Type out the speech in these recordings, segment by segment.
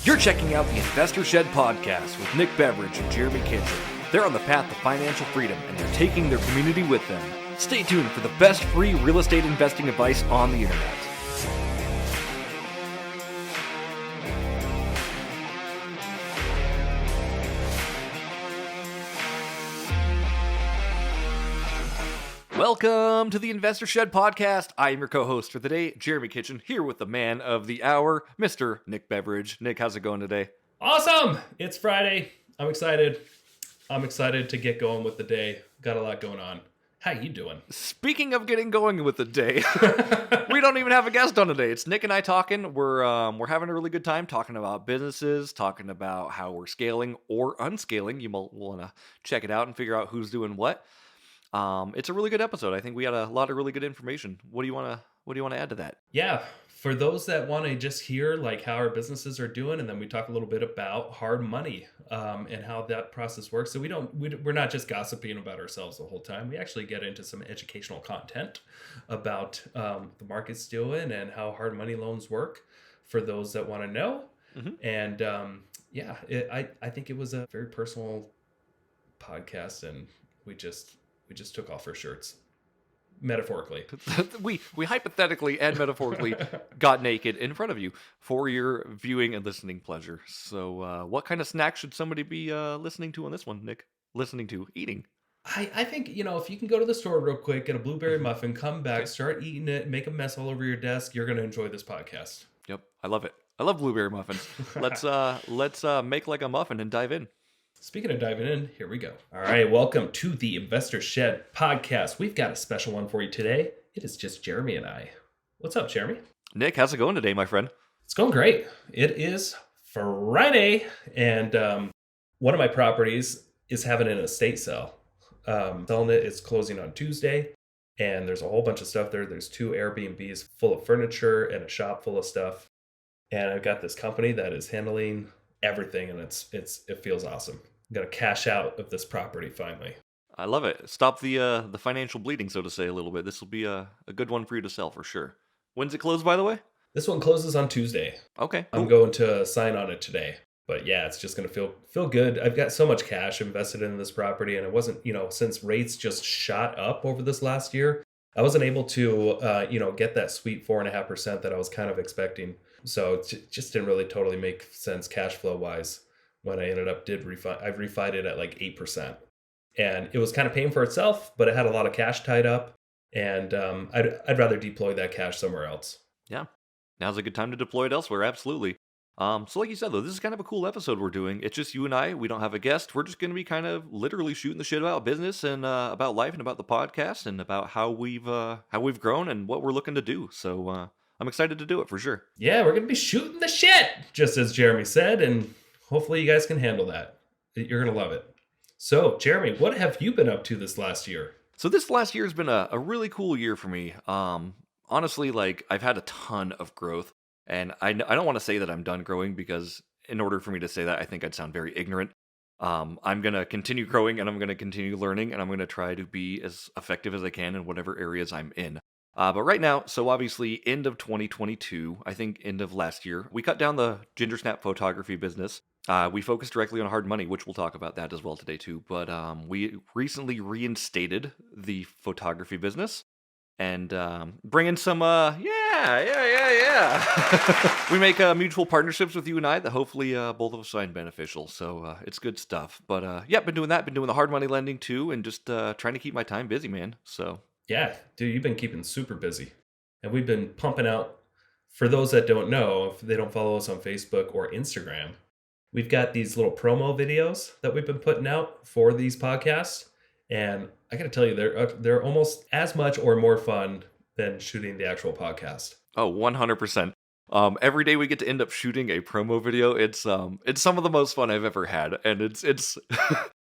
You're checking out the Investor Shed podcast with Nick Beveridge and Jeremy Kitchen. They're on the path to financial freedom and they're taking their community with them. Stay tuned for the best free real estate investing advice on the internet. Welcome to the Investor Shed podcast. I am your co-host for the day, Jeremy Kitchen, here with the man of the hour, Mr. Nick Beveridge. Nick, how's it going today? Awesome! It's Friday. I'm excited. To get going with the day. Got a lot going on. How you doing? Speaking of getting going with the day, we don't even have a guest on today. It's Nick and I talking. We're having a really good time talking about businesses, talking about how we're scaling or unscaling. You might want to check it out and figure out who's doing what. It's a really good episode. I think we had a lot of really good information. What do you want to add to that? Yeah, for those that want to just hear like how our businesses are doing, and then we talk a little bit about hard money and how that process works. So we're not just gossiping about ourselves the whole time. We actually get into some educational content about the market's doing and how hard money loans work for those that want to know. Mm-hmm. And I think it was a very personal podcast, and we just took off our shirts, metaphorically. we hypothetically and metaphorically got naked in front of you for your viewing and listening pleasure. So what kind of snack should somebody be listening to on this one, Nick? Eating? I think, if you can go to the store real quick, get a blueberry muffin, come back, start eating it, make a mess all over your desk, you're going to enjoy this podcast. Yep, I love it. I love blueberry muffins. Let's make like a muffin and dive in. Speaking of diving in, here we go. All right, welcome to the Investor Shed podcast. We've got a special one for you today. It is just Jeremy and I. What's up, Jeremy? Nick, how's it going today, my friend? It's going great. It is Friday, and one of my properties is having an estate sale. Selling it, it's closing on Tuesday, and there's a whole bunch of stuff there. There's 2 Airbnbs full of furniture and a shop full of stuff. And I've got this company that is handling everything, and it feels awesome. I'm going to cash out of this property finally. I love it. Stop the financial bleeding, so to say, a little bit. This will be a good one for you to sell for sure. When's it close, by the way? This one closes on Tuesday. Okay. I'm going to sign on it today. But yeah, it's just going to feel good. I've got so much cash invested in this property, and it wasn't, since rates just shot up over this last year, I wasn't able to, get that sweet 4.5% that I was kind of expecting. So it just didn't really totally make sense cash flow wise. When I ended up I refied it at like 8%. And it was kind of paying for itself, but it had a lot of cash tied up. And I'd rather deploy that cash somewhere else. Yeah, now's a good time to deploy it elsewhere, absolutely. So like you said, though, this is kind of a cool episode we're doing. It's just you and I. We don't have a guest. We're just going to be kind of literally shooting the shit about business and about life and about the podcast and about how we've grown and what we're looking to do. So I'm excited to do it for sure. Yeah, we're going to be shooting the shit, just as Jeremy said, and hopefully you guys can handle that. You're going to love it. So, Jeremy, what have you been up to this last year? So this last year has been a really cool year for me. Honestly, like I've had a ton of growth, and I don't want to say that I'm done growing because in order for me to say that, I think I'd sound very ignorant. I'm going to continue growing and I'm going to continue learning and I'm going to try to be as effective as I can in whatever areas I'm in. But right now, so obviously end of 2022, I think end of last year, we cut down the ginger snap photography business. We focused directly on hard money, which we'll talk about that as well today too. But we recently reinstated the photography business and bring in some, we make mutual partnerships with you and I that hopefully both of us find beneficial. So it's good stuff. But been doing that, been doing the hard money lending too, and just trying to keep my time busy, man. So. Yeah, dude, you've been keeping super busy. And we've been pumping out, for those that don't know, if they don't follow us on Facebook or Instagram, we've got these little promo videos that we've been putting out for these podcasts. And I got to tell you, they're almost as much or more fun than shooting the actual podcast. Oh, 100%. Every day we get to end up shooting a promo video. It's some of the most fun I've ever had. And it's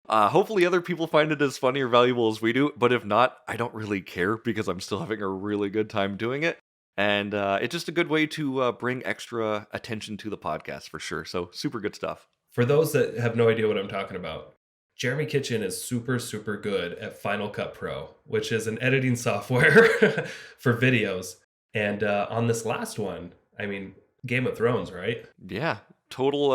hopefully other people find it as funny or valuable as we do, but if not, I don't really care because I'm still having a really good time doing it. And it's just a good way to bring extra attention to the podcast for sure. So super good stuff. For those that have no idea what I'm talking about, Jeremy Kitchen is super, super good at Final Cut Pro, which is an editing software for videos. And on this last one, I mean, Game of Thrones, right? Yeah. total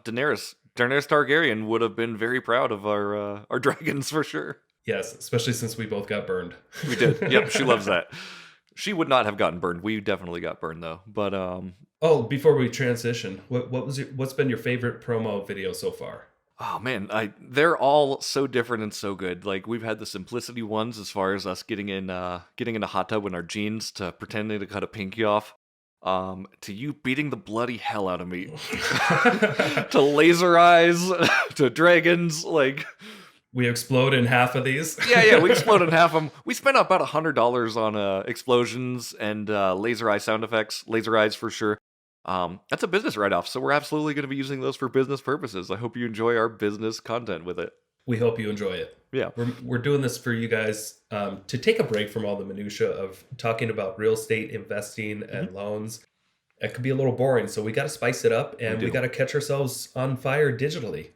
Daenerys Targaryen would have been very proud of our dragons for sure. Yes, especially since we both got burned. We did. Yep, she loves that. She would not have gotten burned. We definitely got burned though. But Oh, before we transition, what's been your favorite promo video so far? oh man, they're all so different and so good. Like we've had the simplicity ones as far as us getting in a hot tub in our jeans to pretending to cut a pinky off. To you beating the bloody hell out of me. To laser eyes, to dragons, like We explode in half of these. yeah, we exploded in half of them. We spent about $100 on explosions and laser eye sound effects, laser eyes for sure. That's a business write-off, so we're absolutely going to be using those for business purposes. I hope you enjoy our business content with it. We hope you enjoy it. Yeah. We're doing this for you guys to take a break from all the minutia of talking about real estate investing and loans. It could be a little boring, so we got to spice it up, and we got to catch ourselves on fire digitally.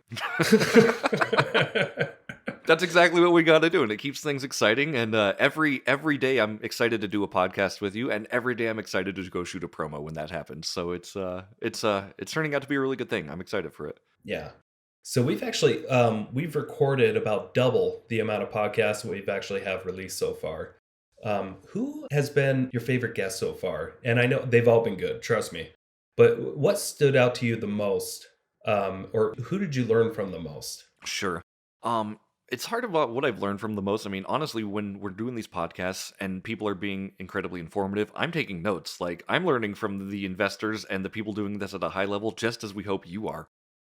That's exactly what we got to do, and it keeps things exciting. And every day, I'm excited to do a podcast with you, and every day I'm excited to go shoot a promo when that happens. So it's turning out to be a really good thing. I'm excited for it. Yeah. So we've actually we've recorded about double the amount of podcasts we've actually have released so far. Who has been your favorite guest so far? And I know they've all been good, trust me. But what stood out to you the most? Or who did you learn from the most? Sure. It's hard about what I've learned from the most. I mean, honestly, when we're doing these podcasts and people are being incredibly informative, I'm taking notes. Like, I'm learning from the investors and the people doing this at a high level, just as we hope you are.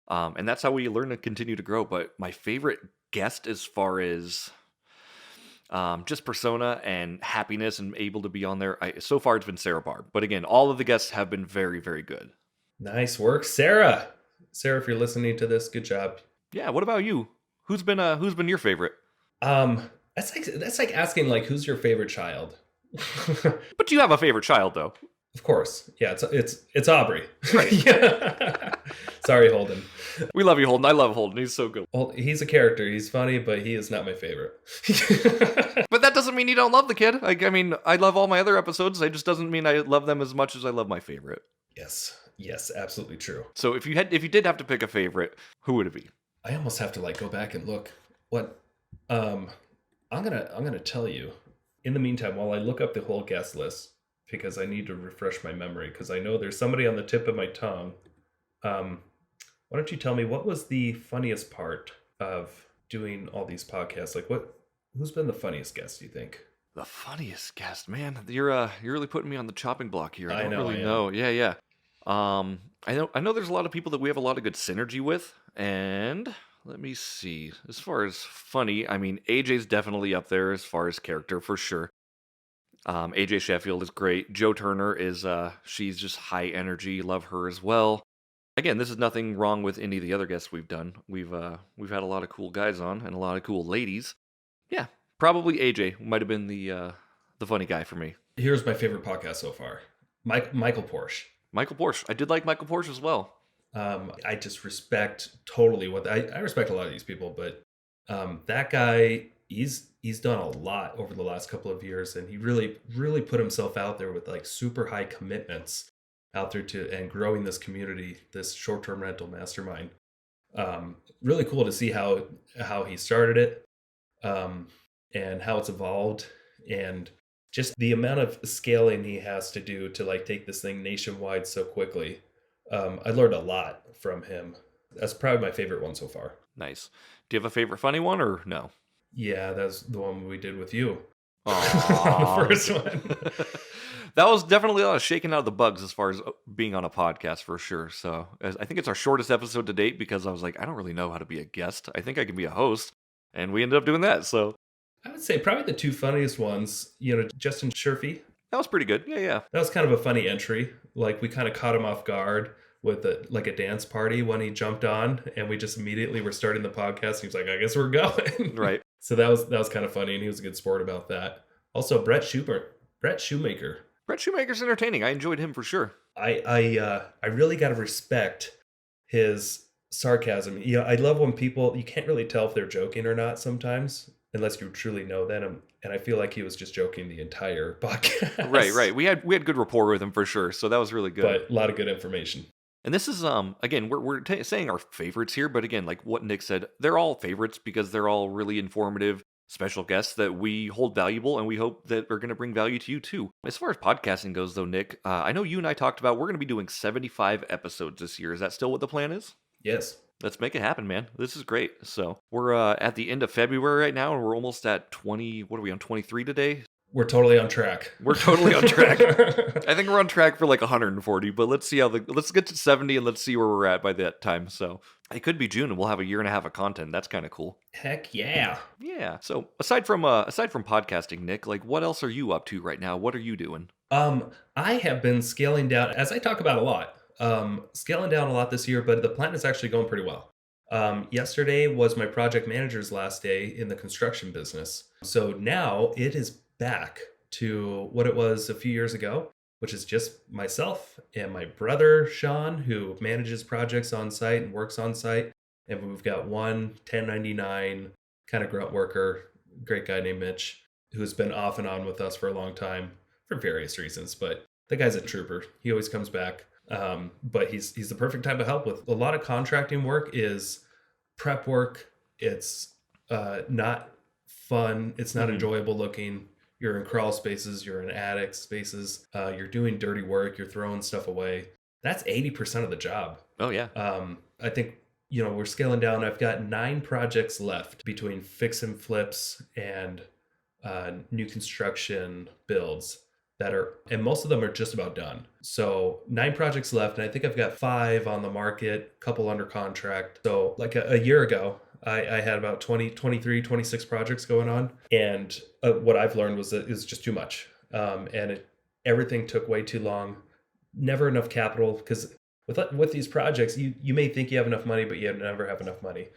And that's how we learn to continue to grow. But my favorite guest, as far as just persona and happiness and able to be on there, so far it's been Sarah Barb. But again, all of the guests have been very, very good. Nice work, Sarah. Sarah, if you're listening to this, good job. Yeah. What about you? Who's been your favorite? That's like asking like who's your favorite child. But you have a favorite child though. Of course. Yeah, it's Aubrey. Right. Yeah. Sorry, Holden. We love you, Holden. I love Holden. He's so good. Well, he's a character. He's funny, but he is not my favorite. But that doesn't mean you don't love the kid. Like, I mean, I love all my other episodes. It just doesn't mean I love them as much as I love my favorite. Yes, absolutely true. So if you did have to pick a favorite, who would it be? I almost have to like go back and look. What I'm gonna tell you. In the meantime, while I look up the whole guest list, because I need to refresh my memory, because I know there's somebody on the tip of my tongue. Why don't you tell me what was the funniest part of doing all these podcasts? Like who's been the funniest guest, do you think? The funniest guest, man. You're really putting me on the chopping block here. I don't know, really know. Yeah. I know there's a lot of people that we have a lot of good synergy with, and let me see. As far as funny, I mean, AJ's definitely up there as far as character for sure. AJ Sheffield is great. Joe Turner is she's just high energy. Love her as well. Again, this is nothing wrong with any of the other guests we've done. We've had a lot of cool guys on and a lot of cool ladies. Yeah, probably AJ might have been the funny guy for me. Here's my favorite podcast so far. Michael Porsche. Michael Porsche. I did like Michael Porsche as well. I just respect totally what I respect a lot of these people, but that guy, he's done a lot over the last couple of years, and he really put himself out there with like super high commitments out there and growing this community, this short-term rental mastermind. Really cool to see how he started it, and how it's evolved, and just the amount of scaling he has to do to like take this thing nationwide so quickly. I learned a lot from him. That's probably my favorite one so far. Nice. Do you have a favorite funny one or no? Yeah, that's the one we did with you. Aww. The first one. That was definitely a lot of shaking out of the bugs as far as being on a podcast for sure. So I think it's our shortest episode to date because I was like, I don't really know how to be a guest. I think I can be a host. And we ended up doing that. So I would say probably the two funniest ones, Justin Sherfy. That was pretty good. Yeah. That was kind of a funny entry. Like we kind of caught him off guard with a dance party when he jumped on, and we just immediately were starting the podcast. He was like, I guess we're going. Right. So that was kind of funny, and he was a good sport about that. Also, Brett Shoemaker. Brett Shoemaker's entertaining. I enjoyed him for sure. I really got to respect his sarcasm. I love when people, you can't really tell if they're joking or not sometimes, unless you truly know them. And I feel like he was just joking the entire podcast. Right. We had good rapport with him for sure. So that was really good. But a lot of good information. And this is again, we're saying our favorites here, but again, like what Nick said, they're all favorites because they're all really informative, special guests that we hold valuable, and we hope that are going to bring value to you too. As far as podcasting goes, though, Nick, I know you and I talked about we're going to be doing 75 episodes this year. Is that still what the plan is? Yes. Let's make it happen, man. This is great. So we're at the end of February right now, and we're almost at 20. What are we on 23 today? We're totally on track. We're totally on track. I think we're on track for like 140, but let's see let's get to 70 and let's see where we're at by that time. So it could be June and we'll have a year and a half of content. That's kind of cool. Heck yeah. Yeah. So aside from podcasting, Nick, like what else are you up to right now? What are you doing? I have been scaling down, as I talk about a lot, scaling down a lot this year, but the plan is actually going pretty well. Yesterday was my project manager's last day in the construction business. So now it is back to what it was a few years ago, which is just myself and my brother, Sean, who manages projects on site and works on site. And we've got one 1099 kind of grunt worker, great guy named Mitch, who's been off and on with us for a long time for various reasons. But the guy's a trooper. He always comes back. But he's the perfect type of help with a lot of contracting work is prep work. It's not fun. It's not enjoyable looking. You're in crawl spaces, you're in attic spaces, you're doing dirty work, you're throwing stuff away. That's 80% of the job. Oh, yeah. I think, we're scaling down. I've got 9 projects left between fix and flips and new construction builds and most of them are just about done. So 9 projects left, and I think I've got 5 on the market, a couple under contract. So like a year ago, I had about 20, 23, 26 projects going on. And what I've learned was that it's just too much. Everything took way too long, never enough capital. Because with these projects, you may think you have enough money, but you never have enough money.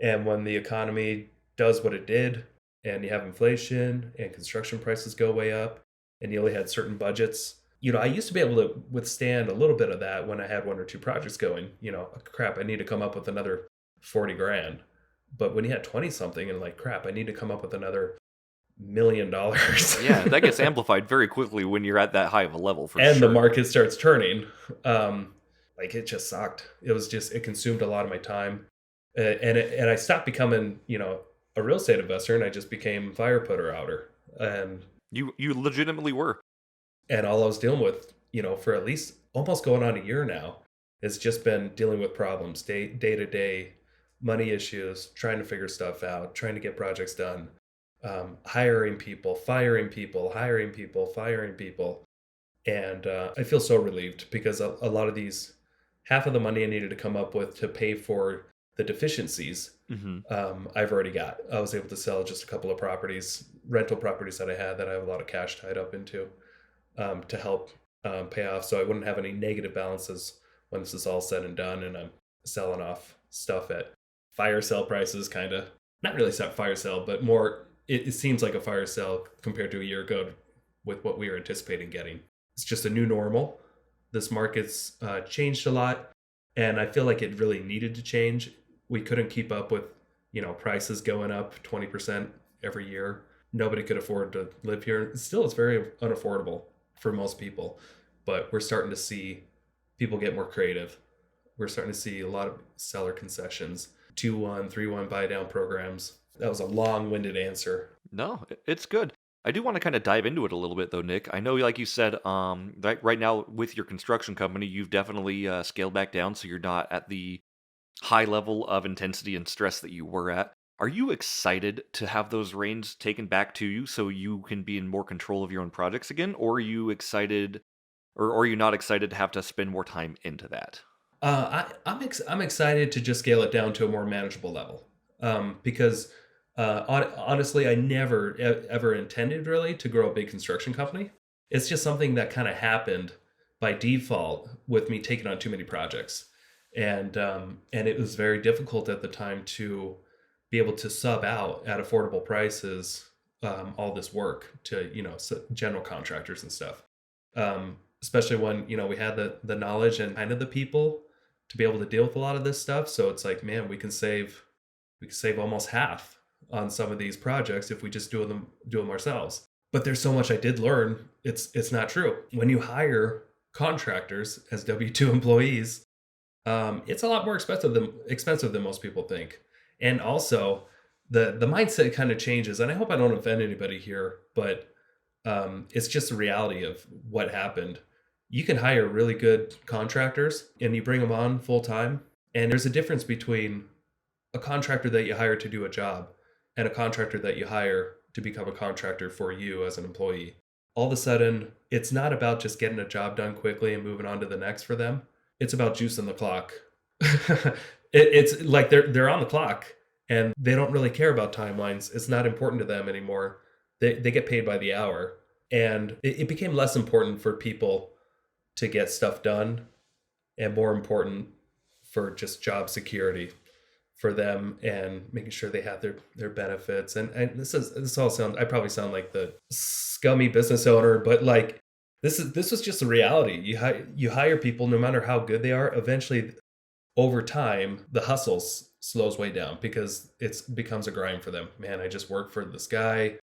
And when the economy does what it did, and you have inflation and construction prices go way up, and you only had certain budgets, I used to be able to withstand a little bit of that when I had 1 or 2 projects going. Crap, I need to come up with another 40 grand. But when you had 20 something and like, crap, I need to come up with another $1 million. Yeah, that gets amplified very quickly when you're at that high of a level for and sure. The market starts turning. It just sucked. It consumed a lot of my time. And I stopped becoming, a real estate investor, and I just became fire putter outer. And you legitimately were. And all I was dealing with, for at least almost going on a year now, has just been dealing with problems day to day, money issues, trying to figure stuff out, trying to get projects done, hiring people, firing people, hiring people, firing people. And I feel so relieved because a lot of these, half of the money I needed to come up with to pay for the deficiencies, I've already got. I was able to sell just a couple of rental properties that I had that I have a lot of cash tied up into to help pay off. So I wouldn't have any negative balances when this is all said and done and I'm selling off stuff at fire sale prices, kind of. Not really fire sale, but more, it seems like a fire sale compared to a year ago with what we were anticipating getting. It's just a new normal. This market's changed a lot, and I feel like it really needed to change. We couldn't keep up with, prices going up 20% every year. Nobody could afford to live here. Still, it's very unaffordable for most people, but we're starting to see people get more creative. We're starting to see a lot of seller concessions, 2-1, 3-1 buy down programs. That was a long-winded answer. No, it's good. I do want to kind of dive into it a little bit though, Nick. I know, like you said, right now with your construction company, you've definitely scaled back down, so you're not at the high level of intensity and stress that you were at. Are you excited to have those reins taken back to you so you can be in more control of your own projects again? Or are you excited, or are you not excited to have to spend more time into that? I'm excited to just scale it down to a more manageable level because honestly, I never ever intended really to grow a big construction company. It's just something that kind of happened by default with me taking on too many projects. And it was very difficult at the time to be able to sub out at affordable prices all this work to general contractors and stuff. Especially when we had the knowledge and kind of the people to be able to deal with a lot of this stuff. So it's like, man, we can save almost half on some of these projects if we just do them ourselves. But there's so much I did learn. It's not true. When you hire contractors as W-2 employees, It's a lot more expensive than most people think. And also the mindset kind of changes. And I hope I don't offend anybody here, but it's just the reality of what happened. You can hire really good contractors and you bring them on full time. And there's a difference between a contractor that you hire to do a job and a contractor that you hire to become a contractor for you as an employee. All of a sudden, it's not about just getting a job done quickly and moving on to the next for them. It's about juicing the clock. It's like they're on the clock and they don't really care about timelines. It's not important to them anymore. They get paid by the hour. And it became less important for people to get stuff done and more important for just job security for them and making sure they have their benefits. And this all sounds, I probably sound like the scummy business owner, but like this was just a reality. You hire people no matter how good they are. Eventually, over time, the slows way down because it becomes a grind for them. Man, I just work for this guy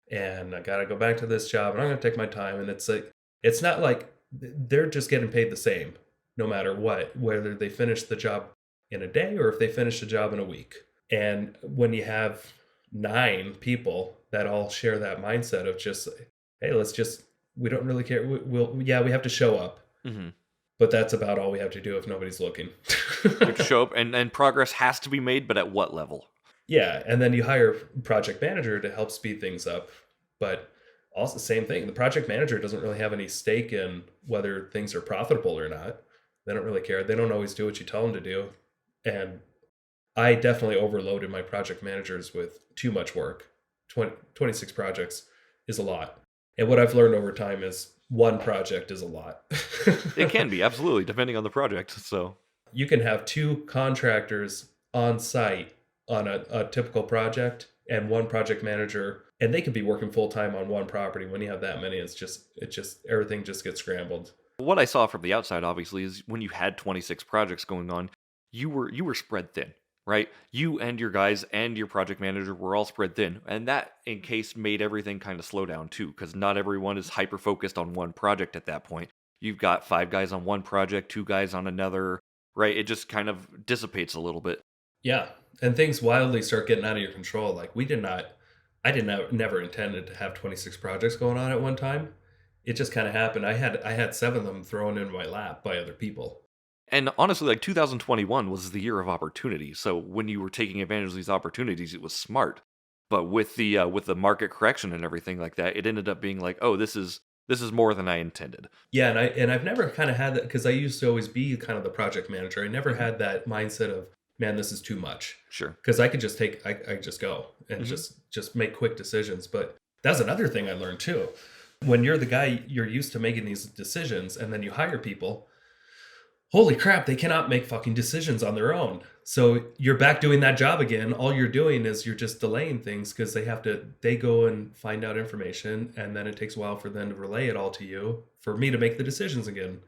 and I gotta go back to this job and I'm gonna take my time. And it's like it's not like they're just getting paid the same no matter what, whether they finish the job in a day or if they finish the job in a week. And when you have 9 people that all share that mindset of just, hey, we don't really care. Yeah, we have to show up, Hmm. but that's about all we have to do if nobody's looking. You have to show up, and progress has to be made, but at what level? Yeah, and then you hire a project manager to help speed things up. But also same thing, the project manager doesn't really have any stake in whether things are profitable or not. They don't really care. They don't always do what you tell them to do. And I definitely overloaded my project managers with too much work. 26 projects is a lot. And what I've learned over time is one project is a lot. It can be, absolutely, depending on the project. So, You can have 2 contractors on site on a typical project and one project manager, and they could be working full time on one property. When you have that many, it just everything just gets scrambled. what I saw from the outside, obviously, is when you had 26 projects going on, you were spread thin, right? You and your guys and your project manager were all spread thin, and that, in case, made everything kind of slow down too, because not everyone is hyper focused on one project at that point. You've got 5 guys on one project, 2 guys on another, right? It just kind of dissipates a little bit. Yeah, and things wildly start getting out of your control. Like I did not never intended to have 26 projects going on at one time. It just kind of happened. I had 7 of them thrown in my lap by other people. And honestly, like 2021 was the year of opportunity. So when you were taking advantage of these opportunities, it was smart. But with the market correction and everything like that, it ended up being like, oh, this is more than I intended. Yeah, and I've never kind of had that because I used to always be kind of the project manager. I never Hmm. had that mindset of, man, this is too much. Sure. Because I could just I just go and Hmm. just make quick decisions. But that's another thing I learned too. When you're the guy, you're used to making these decisions, and then you hire people, holy crap, they cannot make fucking decisions on their own. So you're back doing that job again. All you're doing is you're just delaying things because they go and find out information, and then it takes a while for them to relay it all to you for me to make the decisions again.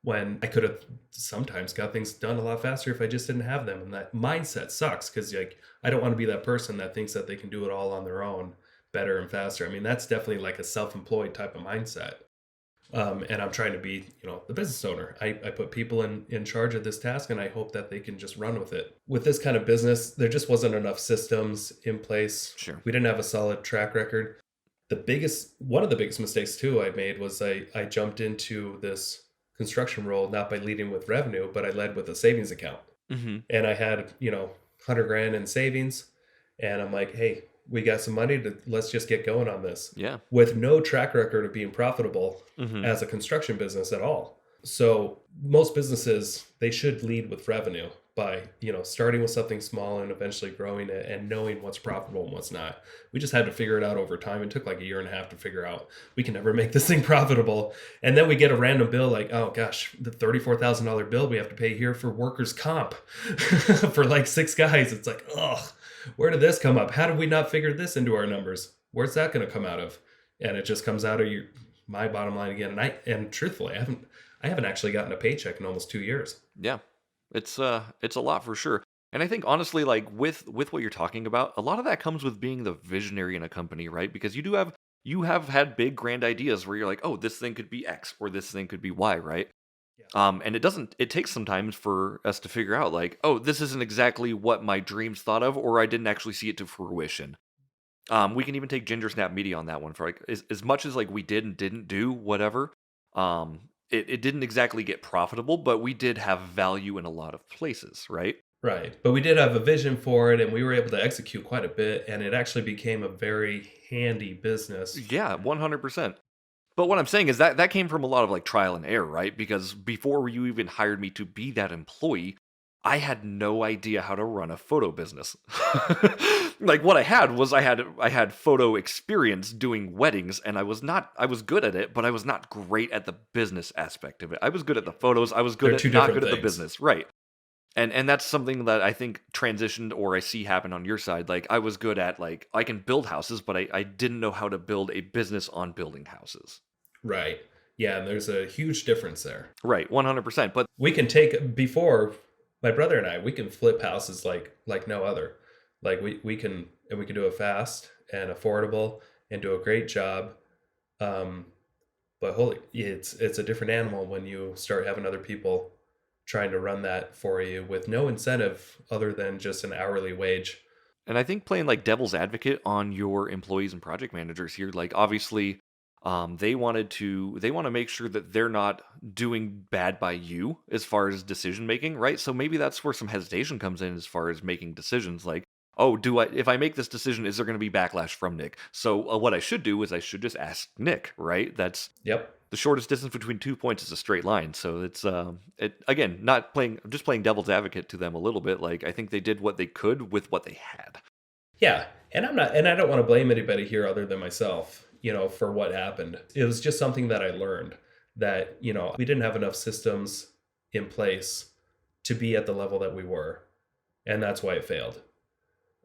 When I could have sometimes got things done a lot faster if I just didn't have them. And that mindset sucks because like I don't want to be that person that thinks that they can do it all on their own better and faster. I mean, that's definitely like a self-employed type of mindset. And I'm trying to be, the business owner. I put people in charge of this task and I hope that they can just run with it. With this kind of business, there just wasn't enough systems in place. Sure. We didn't have a solid track record. One of the biggest mistakes too I made was I jumped into this construction role not by leading with revenue, but I led with a savings account. Hmm. And I had, 100 grand in savings. And I'm like, hey, we got some money let's just get going on this Yeah. with no track record of being profitable Hmm. as a construction business at all. So most businesses, they should lead with revenue by, starting with something small and eventually growing it and knowing what's profitable and what's not. We just had to figure it out over time. It took like a year and a half to figure out we can never make this thing profitable. And then we get a random bill like, oh gosh, the $34,000 bill we have to pay here for workers' comp for like 6 guys. It's like, oh, where did this come up? How did we not figure this into our numbers? Where's that going to come out of? And it just comes out of my bottom line again. And truthfully, I haven't actually gotten a paycheck in almost 2 years. Yeah. It's a lot for sure. And I think honestly, like with what you're talking about, a lot of that comes with being the visionary in a company, right? Because you have had big grand ideas where you're like, oh, this thing could be X or this thing could be Y, right? Yeah. And it takes some time for us to figure out like, oh, this isn't exactly what my dreams thought of, or I didn't actually see it to fruition. We can even take Ginger Snap Media on that one for like as much as like we did and didn't do whatever. It didn't exactly get profitable, but we did have value in a lot of places, right? Right. But we did have a vision for it and we were able to execute quite a bit and it actually became a very handy business. Yeah, 100%. But what I'm saying is that that came from a lot of like trial and error, right? Because before you even hired me to be that employee, I had no idea how to run a photo business. Like what I had was I had photo experience doing weddings and I was good at it, but I was not great at the business aspect of it. I was good at the photos, I was good They're at two not different good at the things. business, right? And that's something that I think transitioned or I see happen on your side. Like I was good at like I can build houses, but I didn't know how to build a business on building houses. Right. Yeah, and there's a huge difference there. Right, 100%. But We can take before my brother and I, we can flip houses like no other. Like we can and we can do it fast and affordable and do a great job. Um, but holy, it's a different animal when you start having other people trying to run that for you with no incentive other than just an hourly wage. and I think playing like devil's advocate on your employees and project managers here, like obviously, they want to make sure that they're not doing bad by you as far as decision making, right? So maybe that's where some hesitation comes in as far as making decisions. Like, oh, do I if I make this decision, is there going to be backlash from Nick? So what I should do is I should just ask Nick, right? That's Yep. the shortest distance between 2 points is a straight line. So it's it again, not playing just playing devil's advocate to them a little bit. Like I think they did what they could with what they had. Yeah. And I'm not, and I don't want to blame anybody here other than myself, for what happened. It was just something that I learned that, we didn't have enough systems in place to be at the level that we were. And that's why it failed.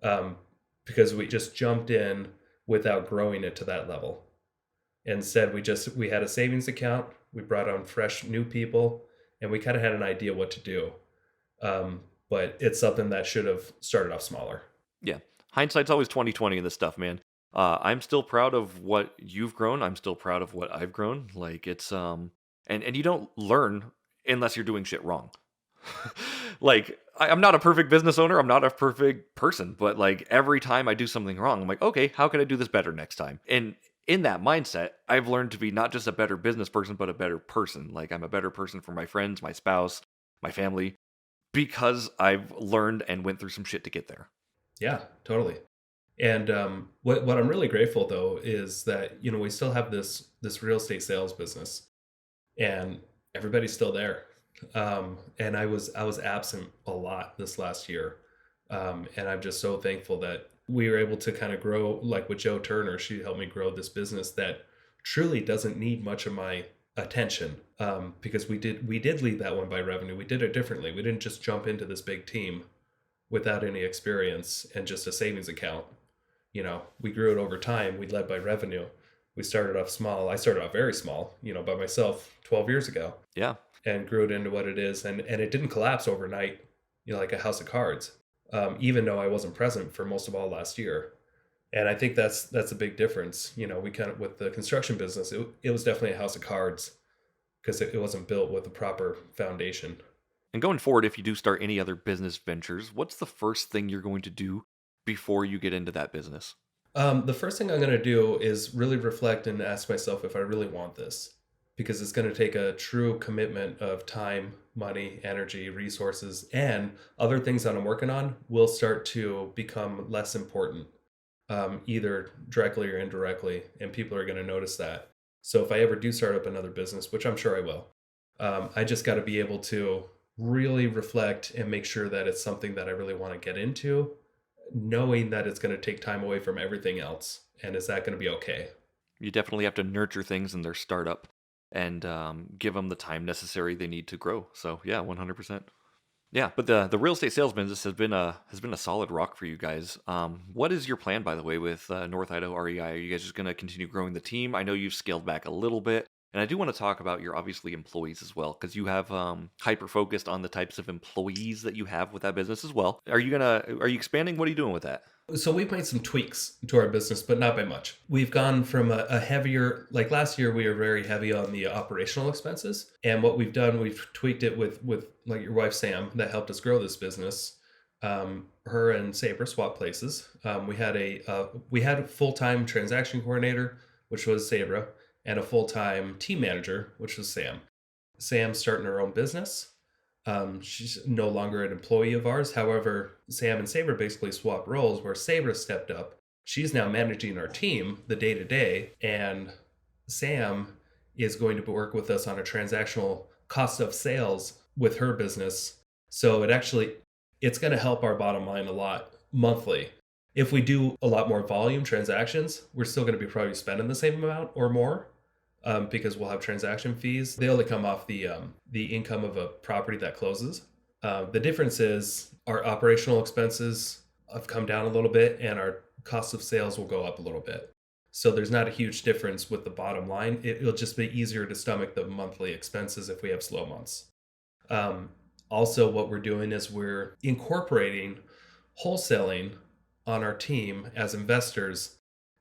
Um, because we just jumped in without growing it to that level. Instead, we had a savings account, we brought on fresh new people, and we kind of had an idea what to do. Um, but it's something that should have started off smaller. Yeah. Hindsight's always 20/20 in this stuff, man. I'm still proud of what you've grown. I'm still proud of what I've grown. Like it's and you don't learn unless you're doing shit wrong. Like I'm not a perfect business owner. I'm not a perfect person, but like every time I do something wrong, I'm like, okay, how can I do this better next time? And in that mindset, I've learned to be not just a better business person, but a better person. Like I'm a better person for my friends, my spouse, my family, because I've learned and went through some shit to get there. Yeah, totally. And what I'm really grateful though is that we still have this real estate sales business, and everybody's still there. And I was absent a lot this last year, and I'm just so thankful that we were able to kind of grow. Like with Joe Turner, she helped me grow this business that truly doesn't need much of my attention, because we did lead that one by revenue. We did it differently. We didn't just jump into this big team without any experience and just a savings account. We grew it over time. We led by revenue. We started off small. I started off very small, by myself 12 years ago, Yeah. and grew it into what it is. And it didn't collapse overnight, like a house of cards, even though I wasn't present for most of all last year. And I think that's a big difference. We kind of, with the construction business, it was definitely a house of cards because it wasn't built with the proper foundation. And going forward, if you do start any other business ventures, what's the first thing you're going to do before you get into that business? The first thing I'm going to do is really reflect and ask myself if I really want this, because it's going to take a true commitment of time, money, energy, resources, and other things that I'm working on will start to become less important, either directly or indirectly, and people are going to notice that. So if I ever do start up another business, which I'm sure I will, I just got to be able to really reflect and make sure that it's something that I really want to get into, knowing that it's going to take time away from everything else. And is that going to be okay? You definitely have to nurture things in their startup and give them the time necessary they need to grow. So yeah, 100%. Yeah, but the real estate sales business has been a solid rock for you guys. What is your plan, by the way, with North Idaho REI? Are you guys just going to continue growing the team? I know you've scaled back a little bit. And I do want to talk about your obviously employees as well, because you have hyper focused on the types of employees that you have with that business as well. Are you expanding? What are you doing with that? So we've made some tweaks to our business, but not by much. We've gone from a heavier, like last year, we were very heavy on the operational expenses. And what we've done, we've tweaked it with like your wife, Sam, that helped us grow this business. Her and Sabre swapped places. We had a full-time transaction coordinator, which was Sabre, and a full-time team manager, which was Sam. Sam's starting her own business. She's no longer an employee of ours. However, Sam and Sabre basically swapped roles where Sabre stepped up. She's now managing our team, the day to day, and Sam is going to work with us on a transactional cost of sales with her business. So it's going to help our bottom line a lot monthly. If we do a lot more volume transactions, we're still going to be probably spending the same amount or more, because we'll have transaction fees. They only come off the income of a property that closes. The difference is our operational expenses have come down a little bit, and our cost of sales will go up a little bit. So there's not a huge difference with the bottom line. It'll just be easier to stomach the monthly expenses if we have slow months. Also, what we're doing is we're incorporating wholesaling on our team as investors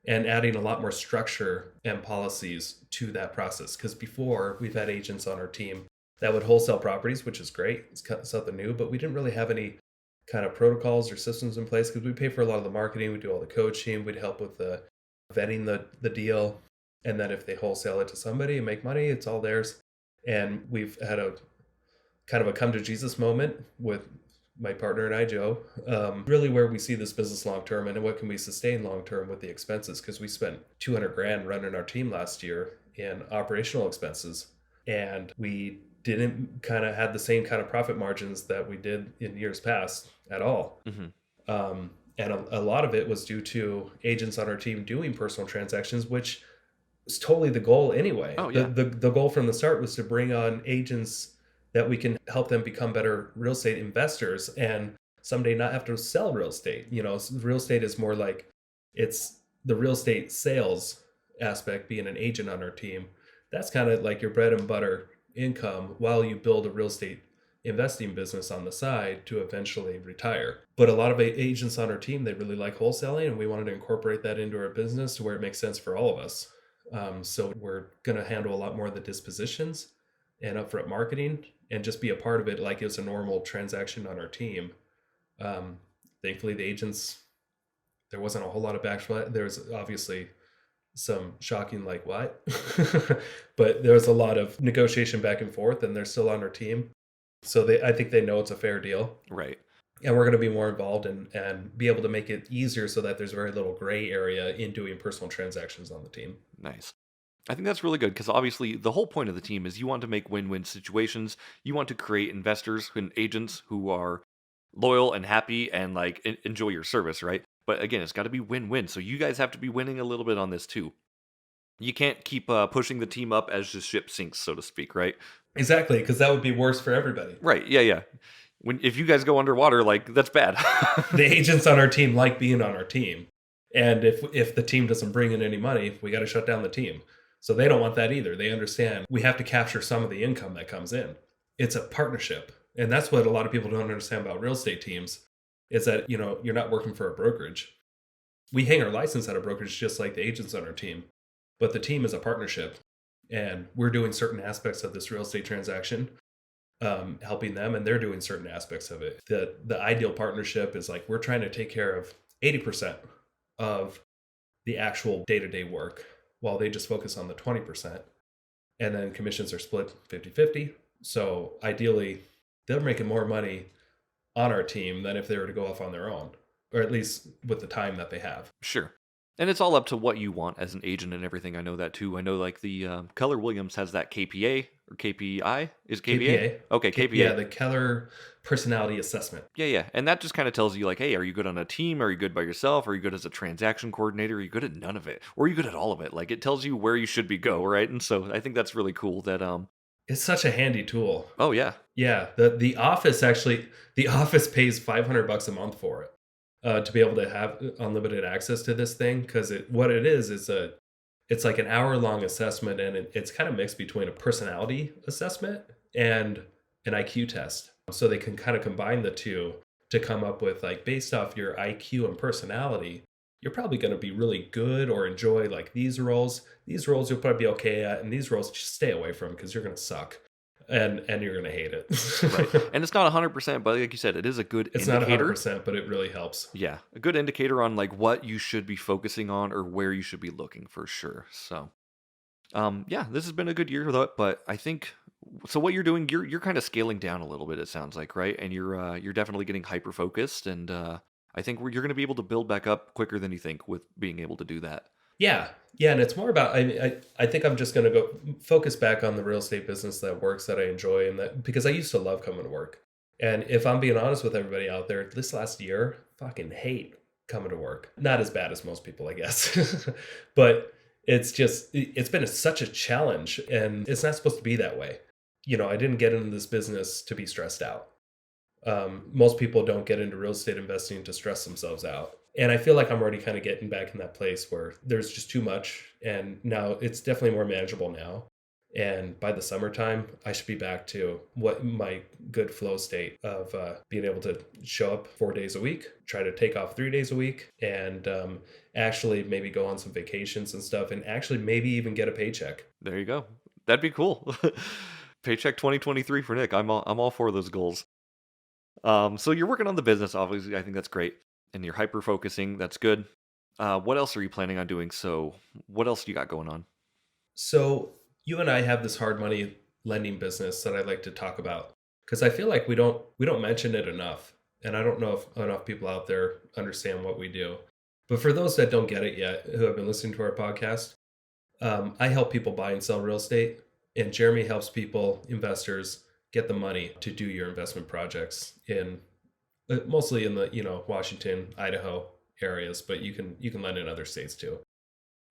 and adding a lot more structure and policies to that process. Because before, we've had agents on our team that would wholesale properties, which is great. It's something new, but we didn't really have any kind of protocols or systems in place because we pay for a lot of the marketing. We do all the coaching. We'd help with the vetting the deal. And then if they wholesale it to somebody and make money, it's all theirs. And we've had a kind of a come to Jesus moment with my partner and I, Joe, really where we see this business long term and what can we sustain long term with the expenses, because we spent 200 grand running our team last year in operational expenses, and we didn't kind of had the same kind of profit margins that we did in years past at all. And a lot of it was due to agents on our team doing personal transactions, which was totally the goal anyway. Oh yeah. The goal from the start was to bring on agents that we can help them become better real estate investors and someday not have to sell real estate. Real estate is more like it's the real estate sales aspect, being an agent on our team. That's kind of like your bread and butter income while you build a real estate investing business on the side to eventually retire. But a lot of agents on our team, they really like wholesaling, and we wanted to incorporate that into our business to where it makes sense for all of us. So we're going to handle a lot more of the dispositions and upfront marketing and just be a part of it like it's a normal transaction on our team. Thankfully, the agents, there wasn't a whole lot of backslash. There was obviously some shocking, like, what? But there was a lot of negotiation back and forth, and they're still on our team. So I think they know it's a fair deal. Right. And we're going to be more involved and be able to make it easier so that there's very little gray area in doing personal transactions on the team. Nice. I think that's really good because obviously the whole point of the team is you want to make win-win situations. You want to create investors and agents who are loyal and happy and like enjoy your service, right? But again, it's got to be win-win. So you guys have to be winning a little bit on this too. You can't keep pushing the team up as the ship sinks, so to speak, right? Exactly, because that would be worse for everybody. Right. Yeah. If you guys go underwater, like that's bad. The agents on our team like being on our team, and if the team doesn't bring in any money, we got to shut down the team. So they don't want that either. They understand we have to capture some of the income that comes in. It's a partnership. And that's what a lot of people don't understand about real estate teams is that, you're not working for a brokerage. We hang our license at a brokerage just like the agents on our team. But the team is a partnership. And we're doing certain aspects of this real estate transaction, helping them, and they're doing certain aspects of it. The ideal partnership is like we're trying to take care of 80% of the actual day-to-day work, while they just focus on the 20%. And then commissions are split 50-50. So ideally, they're making more money on our team than if they were to go off on their own, or at least with the time that they have. Sure. And it's all up to what you want as an agent and everything. I know that too. I know like the Keller Williams has that KPA or KPI. Is it KPA? KPA. Okay, KPA. Yeah, the Keller Personality Assessment. Yeah. And that just kind of tells you like, hey, are you good on a team? Are you good by yourself? Are you good as a transaction coordinator? Are you good at none of it? Or are you good at all of it? Like it tells you where you should be go, right? And so I think that's really cool that it's such a handy tool. Oh yeah. Yeah. The office pays $500 a month for it. To be able to have unlimited access to this thing, because what it is It's like an hour-long assessment, and it's kind of mixed between a personality assessment and an IQ test. So they can kind of combine the two to come up with, like, based off your IQ and personality, you're probably going to be really good or enjoy like these roles. These roles you'll probably be okay at, and these roles just stay away from because you're going to suck and you're going to hate Right. it. And it's not 100%, but like you said, it is a good It's not indicator. 100%, but it really helps. Yeah, a good indicator on like what you should be focusing on or where you should be looking for sure. So, yeah, this has been a good year though, but I think so what you're doing, you're kind of scaling down a little bit it sounds like, right? And you're definitely getting hyper focused and I think you're going to be able to build back up quicker than you think with being able to do that. Yeah. Yeah, and it's more about I think I'm just going to go focus back on the real estate business that works, that I enjoy, and that because I used to love coming to work. And if I'm being honest with everybody out there, this last year, fucking hate coming to work. Not as bad as most people, I guess. But it's been such a challenge, and it's not supposed to be that way. I didn't get into this business to be stressed out. Most people don't get into real estate investing to stress themselves out. And I feel like I'm already kind of getting back in that place where there's just too much. And now it's definitely more manageable now. And by the summertime, I should be back to what my good flow state of being able to show up 4 days a week, try to take off 3 days a week, and actually maybe go on some vacations and stuff, and actually maybe even get a paycheck. There you go. That'd be cool. Paycheck 2023 for Nick. I'm all for those goals. So you're working on the business, obviously. I think that's great, and you're hyper focusing. That's good. What else are you planning on doing? So, what else do you got going on? So you and I have this hard money lending business that I'd like to talk about because I feel like we don't mention it enough, and I don't know if enough people out there understand what we do. But for those that don't get it yet, who have been listening to our podcast, I help people buy and sell real estate, and Jeremy helps people, investors, get the money to do your investment projects in mostly in the Washington, Idaho areas, but you can lend in other states too.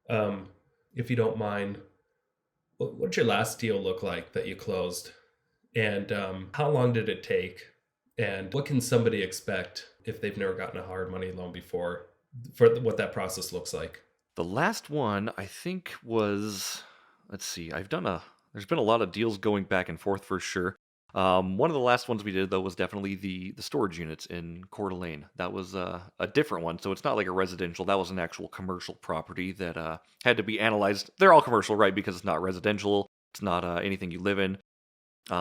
Um, if you don't mind, what did your last deal look like that you closed? And how long did it take? And what can somebody expect if they've never gotten a hard money loan before for what that process looks like? The last one I think was, let's see, there's been a lot of deals going back and forth for sure. One of the last ones we did though was definitely the storage units in Coeur d'Alene. That was a different one, so it's not like a residential. That was an actual commercial property that had to be analyzed. They're all commercial, right? Because it's not residential. It's not anything you live in.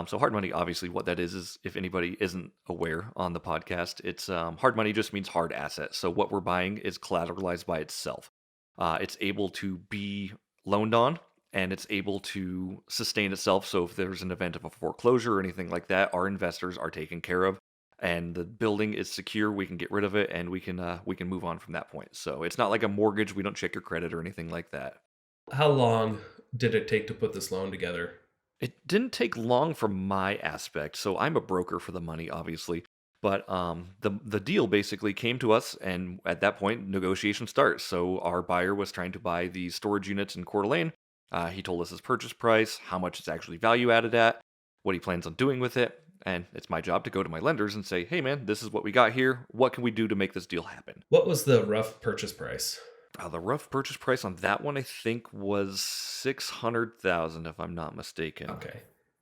So hard money, obviously, what that is if anybody isn't aware on the podcast, it's hard money just means hard asset. So what we're buying is collateralized by itself. It's able to be loaned on and it's able to sustain itself. So if there's an event of a foreclosure or anything like that, our investors are taken care of and the building is secure. We can get rid of it and we can move on from that point. So it's not like a mortgage. We don't check your credit or anything like that. How long did it take to put this loan together? It didn't take long from my aspect. So I'm a broker for the money, obviously. But the deal basically came to us, and at that point, negotiation starts. So our buyer was trying to buy these storage units in Coeur d'Alene. He told us his purchase price, how much it's actually value added at, what he plans on doing with it, and it's my job to go to my lenders and say, "Hey, man, this is what we got here. What can we do to make this deal happen?" What was the rough purchase price? The rough purchase price on that one, I think, was 600,000, if I'm not mistaken. Okay.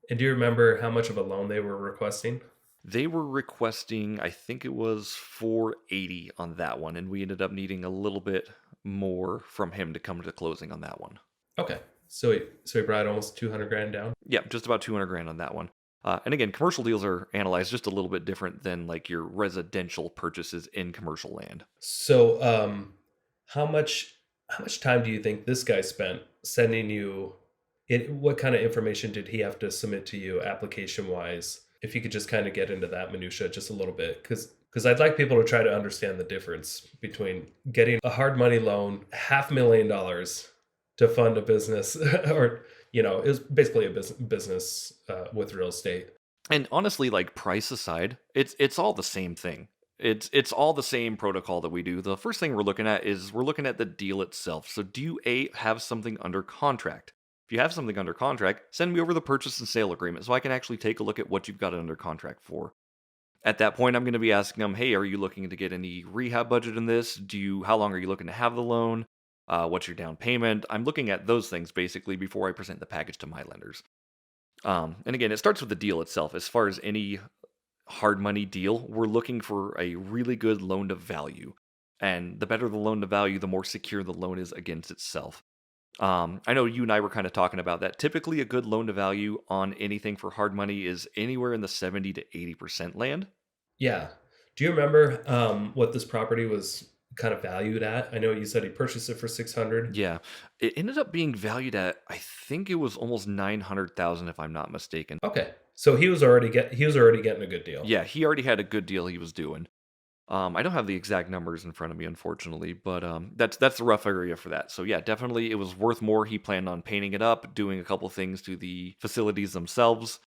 And do you remember how much of a loan they were requesting? They were requesting, I think it was 480 on that one, and we ended up needing a little bit more from him to come to closing on that one. Okay. So he brought almost 200 grand down. Yeah, just about 200 grand on that one. And again, commercial deals are analyzed just a little bit different than like your residential purchases in commercial land. So how much time do you think this guy spent sending you it? What kind of information did he have to submit to you application wise? If you could just kind of get into that minutia just a little bit, because I'd like people to try to understand the difference between getting a hard money loan, $500,000 to fund a business, or it was basically a business with real estate. And honestly, like price aside, it's all the same thing. It's all the same protocol that we do. The first thing we're looking at is we're looking at the deal itself. So do you have something under contract? If you have something under contract, send me over the purchase and sale agreement so I can actually take a look at what you've got it under contract for. At that point, I'm going to be asking them, "Hey, are you looking to get any rehab budget in this? How long are you looking to have the loan? What's your down payment? I'm looking at those things basically before I present the package to my lenders. And again, it starts with the deal itself. As far as any hard money deal, we're looking for a really good loan to value. And the better the loan to value, the more secure the loan is against itself. I know you and I were kind of talking about that. Typically, a good loan to value on anything for hard money is anywhere in the 70 to 80% land. Yeah. Do you remember what this property was kind of valued at? I know you said he purchased it for 600. Yeah, it ended up being valued at, I think it was almost 900,000 if I'm not mistaken. Okay. So he was already getting a good deal. Yeah, he already had a good deal he was doing. I don't have the exact numbers in front of me, unfortunately, but that's the rough area for that. So yeah, definitely it was worth more. He planned on painting it up, doing a couple things to the facilities themselves,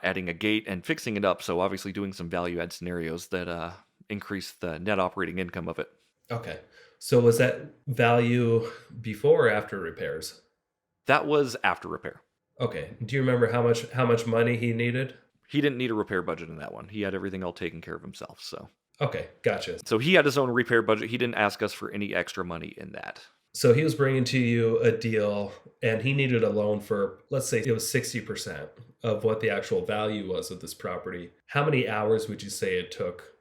adding a gate and fixing it up. So obviously doing some value add scenarios that increase the net operating income of it. Okay. So was that value before or after repairs? That was after repair. Okay. Do you remember how much money he needed? He didn't need a repair budget in that one. He had everything all taken care of himself. Okay, gotcha. So he had his own repair budget. He didn't ask us for any extra money in that. So he was bringing to you a deal and he needed a loan for, let's say it was 60% of what the actual value was of this property. How many hours would you say it took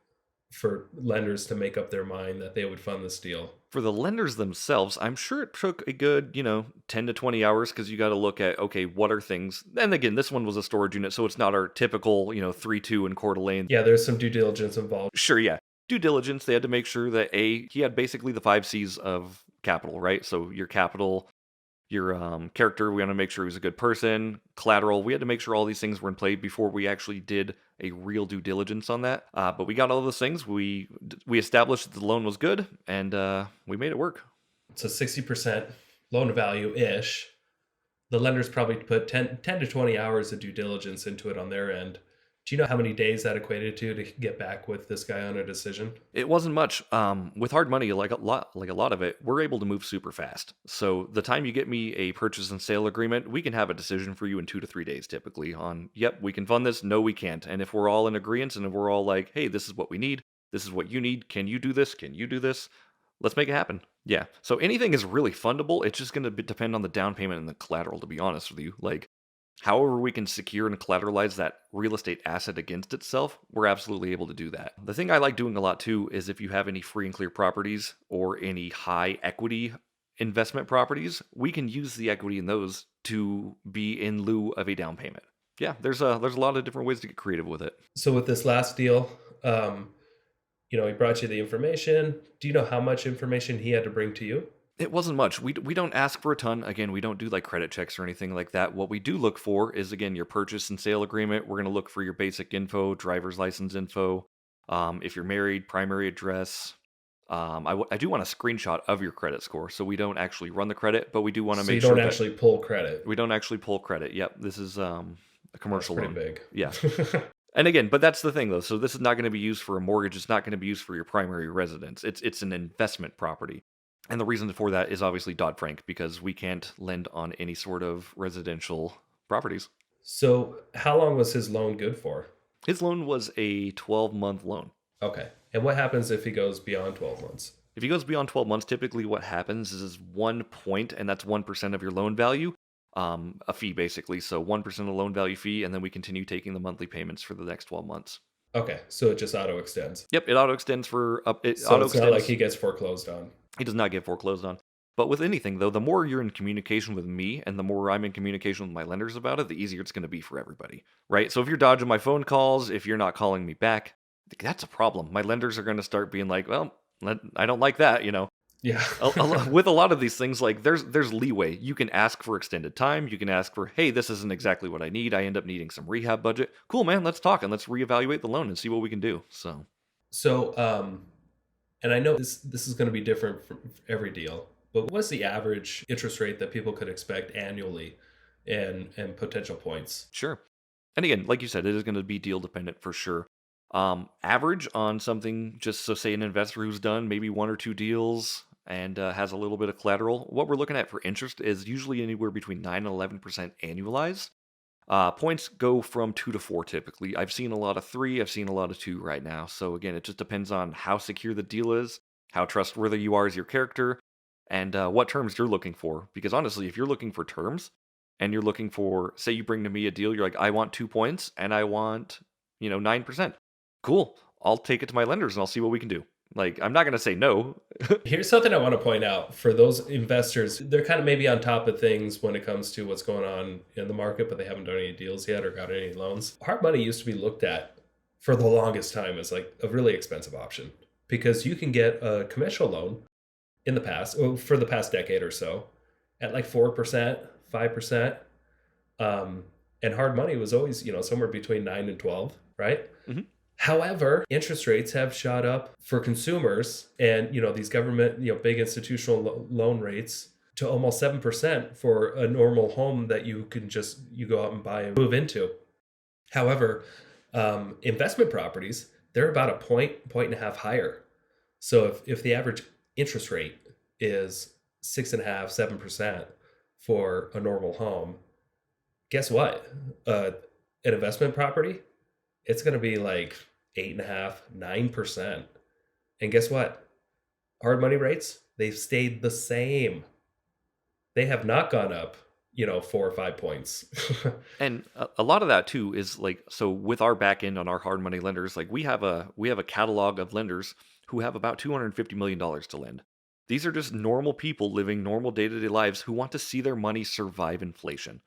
for lenders to make up their mind that they would fund this deal? For the lenders themselves, I'm sure it took a good, 10 to 20 hours because you got to look at, okay, what are things. And again, this one was a storage unit, so it's not our typical, 3-2 and Coeur d'Alene. Yeah, there's some due diligence involved. Sure, yeah. Due diligence, they had to make sure that he had basically the 5 C's of capital, right? So your capital, your character, we want to make sure he was a good person. Collateral, we had to make sure all these things were in play before we actually did a real due diligence on that. But we got all those things. We established that the loan was good, and we made it work. So 60% loan to value ish. The lenders probably put 10 to 20 hours of due diligence into it on their end. Do you know how many days that equated to get back with this guy on a decision? It wasn't much. With hard money, like a lot of it, we're able to move super fast. So the time you get me a purchase and sale agreement, we can have a decision for you in 2 to 3 days, typically. On yep, we can fund this. No, we can't. And if we're all in agreement, and if we're all like, hey, this is what we need. This is what you need. Can you do this? Can you do this? Let's make it happen. Yeah. So anything is really fundable. It's just going to depend on the down payment and the collateral. To be honest with you, like. However, we can secure and collateralize that real estate asset against itself, we're absolutely able to do that. The thing I like doing a lot too is if you have any free and clear properties or any high equity investment properties, we can use the equity in those to be in lieu of a down payment. Yeah, there's a lot of different ways to get creative with it. So with this last deal, he brought you the information. Do you know how much information he had to bring to you? It wasn't much. We don't ask for a ton. Again, we don't do like credit checks or anything like that. What we do look for is, again, your purchase and sale agreement. We're going to look for your basic info, driver's license info. If you're married, primary address. I do want a screenshot of your credit score. So we don't actually run the credit, but we do want to So make you sure don't actually pull credit. we don't actually pull credit. Yep. This is a commercial That's loan. pretty big. Yeah. And again, but that's the thing though. So this is not going to be used for a mortgage. It's not going to be used for your primary residence. It's an investment property. And the reason for that is obviously Dodd-Frank, because we can't lend on any sort of residential properties. So how long was his loan good for? His loan was a 12-month loan. Okay. And what happens if he goes beyond 12 months? If he goes beyond 12 months, typically what happens is 1 point, and that's 1% of your loan value, a fee basically. So 1% of the loan value fee, and then we continue taking the monthly payments for the next 12 months. Okay. So it just auto extends. Yep, it auto extends for up. So it's not like he gets foreclosed on. He does not get foreclosed on. But with anything, though, the more you're in communication with me and the more I'm in communication with my lenders about it, the easier it's going to be for everybody, right? So if you're dodging my phone calls, if you're not calling me back, that's a problem. My lenders are going to start being like, well, I don't like that, Yeah. With a lot of these things, like there's leeway. You can ask for extended time. You can ask for, hey, this isn't exactly what I need. I end up needing some rehab budget. Cool, man. Let's talk and let's reevaluate the loan and see what we can do. So, and I know this is going to be different for every deal, but what's the average interest rate that people could expect annually and potential points? Sure. And again, like you said, it is going to be deal dependent for sure. Average on something, just so say an investor who's done maybe 1 or 2 deals and has a little bit of collateral, what we're looking at for interest is usually anywhere between 9 and 11% annualized. Points go from 2 to 4 typically. I've seen a lot of 3, I've seen a lot of 2 right now. So again, it just depends on how secure the deal is, how trustworthy you are as your character, and what terms you're looking for. Because honestly, if you're looking for terms and you're looking for, say, you bring to me a deal, you're like, I want 2 points and I want, 9%. Cool. I'll take it to my lenders and I'll see what we can do. Like, I'm not going to say no. Here's something I want to point out for those investors. They're kind of maybe on top of things when it comes to what's going on in the market, but they haven't done any deals yet or got any loans. Hard money used to be looked at for the longest time as like a really expensive option because you can get a conventional loan in the past, or for the past decade or so, at like 4%, 5%. And hard money was always, somewhere between 9 and 12, right? Mhm. However, interest rates have shot up for consumers and, these government, big institutional loan rates to almost 7% for a normal home that you go out and buy and move into. However, investment properties, they're about a point and a half higher. So if the average interest rate is 6.5, 7% for a normal home, guess what? An investment property, it's going to be like 8.5, 9%. And guess what? Hard money rates, they've stayed the same. They have not gone up, 4 or 5 points. And a lot of that too is like, so with our back end on our hard money lenders, like we have a catalog of lenders who have about $250 million to lend. These are just normal people living normal day-to-day lives who want to see their money survive inflation,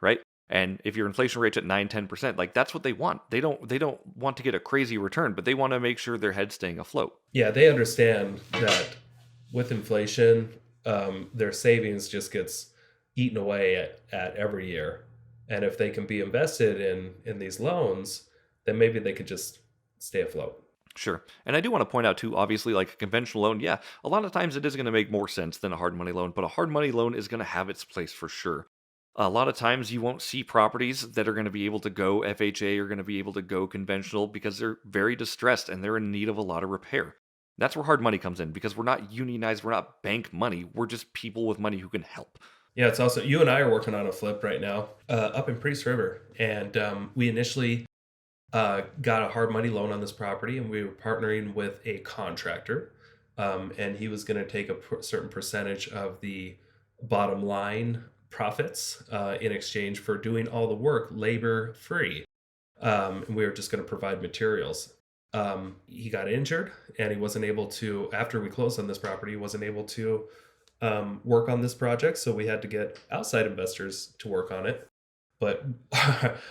right? And if your inflation rate's at 9, 10%, like that's what they want. They don't want to get a crazy return, but they want to make sure their head's staying afloat. Yeah, they understand that with inflation, their savings just gets eaten away at every year. And if they can be invested in these loans, then maybe they could just stay afloat. Sure. And I do want to point out too, obviously, like a conventional loan, yeah, a lot of times it is going to make more sense than a hard money loan, but a hard money loan is going to have its place for sure. A lot of times you won't see properties that are going to be able to go FHA or going to be able to go conventional because they're very distressed and they're in need of a lot of repair. That's where hard money comes in because we're not unionized, we're not bank money, we're just people with money who can help. Yeah, it's also, you and I are working on a flip right now up in Priest River. And we initially got a hard money loan on this property, and we were partnering with a contractor. And he was going to take a certain percentage of the bottom line profits in exchange for doing all the work labor free. And we were just going to provide materials. He got injured and he wasn't able to, after we closed on this property, he wasn't able to work on this project. So we had to get outside investors to work on it. But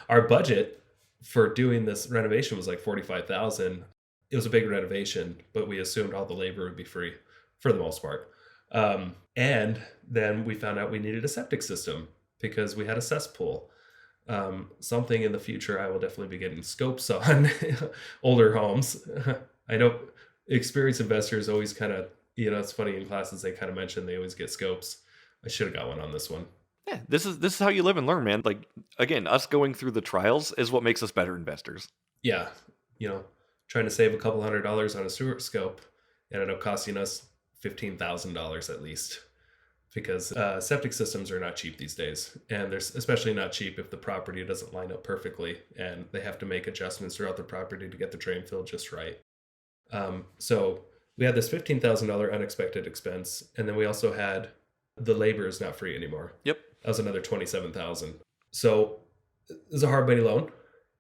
our budget for doing this renovation was like 45,000. It was a big renovation, but we assumed all the labor would be free for the most part. And then we found out we needed a septic system because we had a cesspool. Something in the future I will definitely be getting scopes on older homes. I know experienced investors always kind of, it's funny in classes they kind of mention they always get scopes. I should have got one on this one. Yeah, this is how you live and learn, man. Like again, us going through the trials is what makes us better investors. Yeah, trying to save a couple $100 on a sewer scope ended up costing us $15,000 at least, because septic systems are not cheap these days, and they're especially not cheap if the property doesn't line up perfectly, and they have to make adjustments throughout the property to get the drain field just right. So we had this $15,000 unexpected expense, and then we also had the labor is not free anymore. Yep. That was another $27,000. So it was a hard money loan.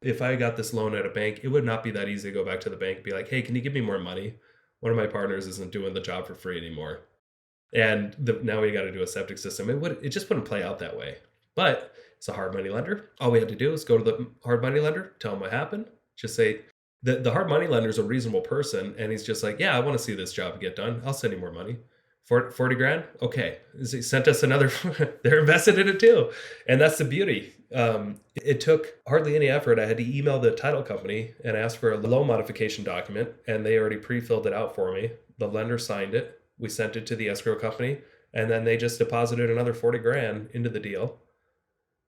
If I got this loan at a bank, it would not be that easy to go back to the bank and be like, hey, can you give me more money? One of my partners isn't doing the job for free anymore. And now we got to do a septic system. It just wouldn't play out that way. But it's a hard money lender. All we had to do is go to the hard money lender, tell him what happened. Just say, the hard money lender is a reasonable person. And he's just like, yeah, I want to see this job get done. I'll send you more money. 40 grand? Okay. He sent us another, they're invested in it too. And that's the beauty. It took hardly any effort. I had to email the title company and ask for a loan modification document, and they already pre-filled it out for me. The lender signed it. We sent it to the escrow company, and then they just deposited another 40 grand into the deal.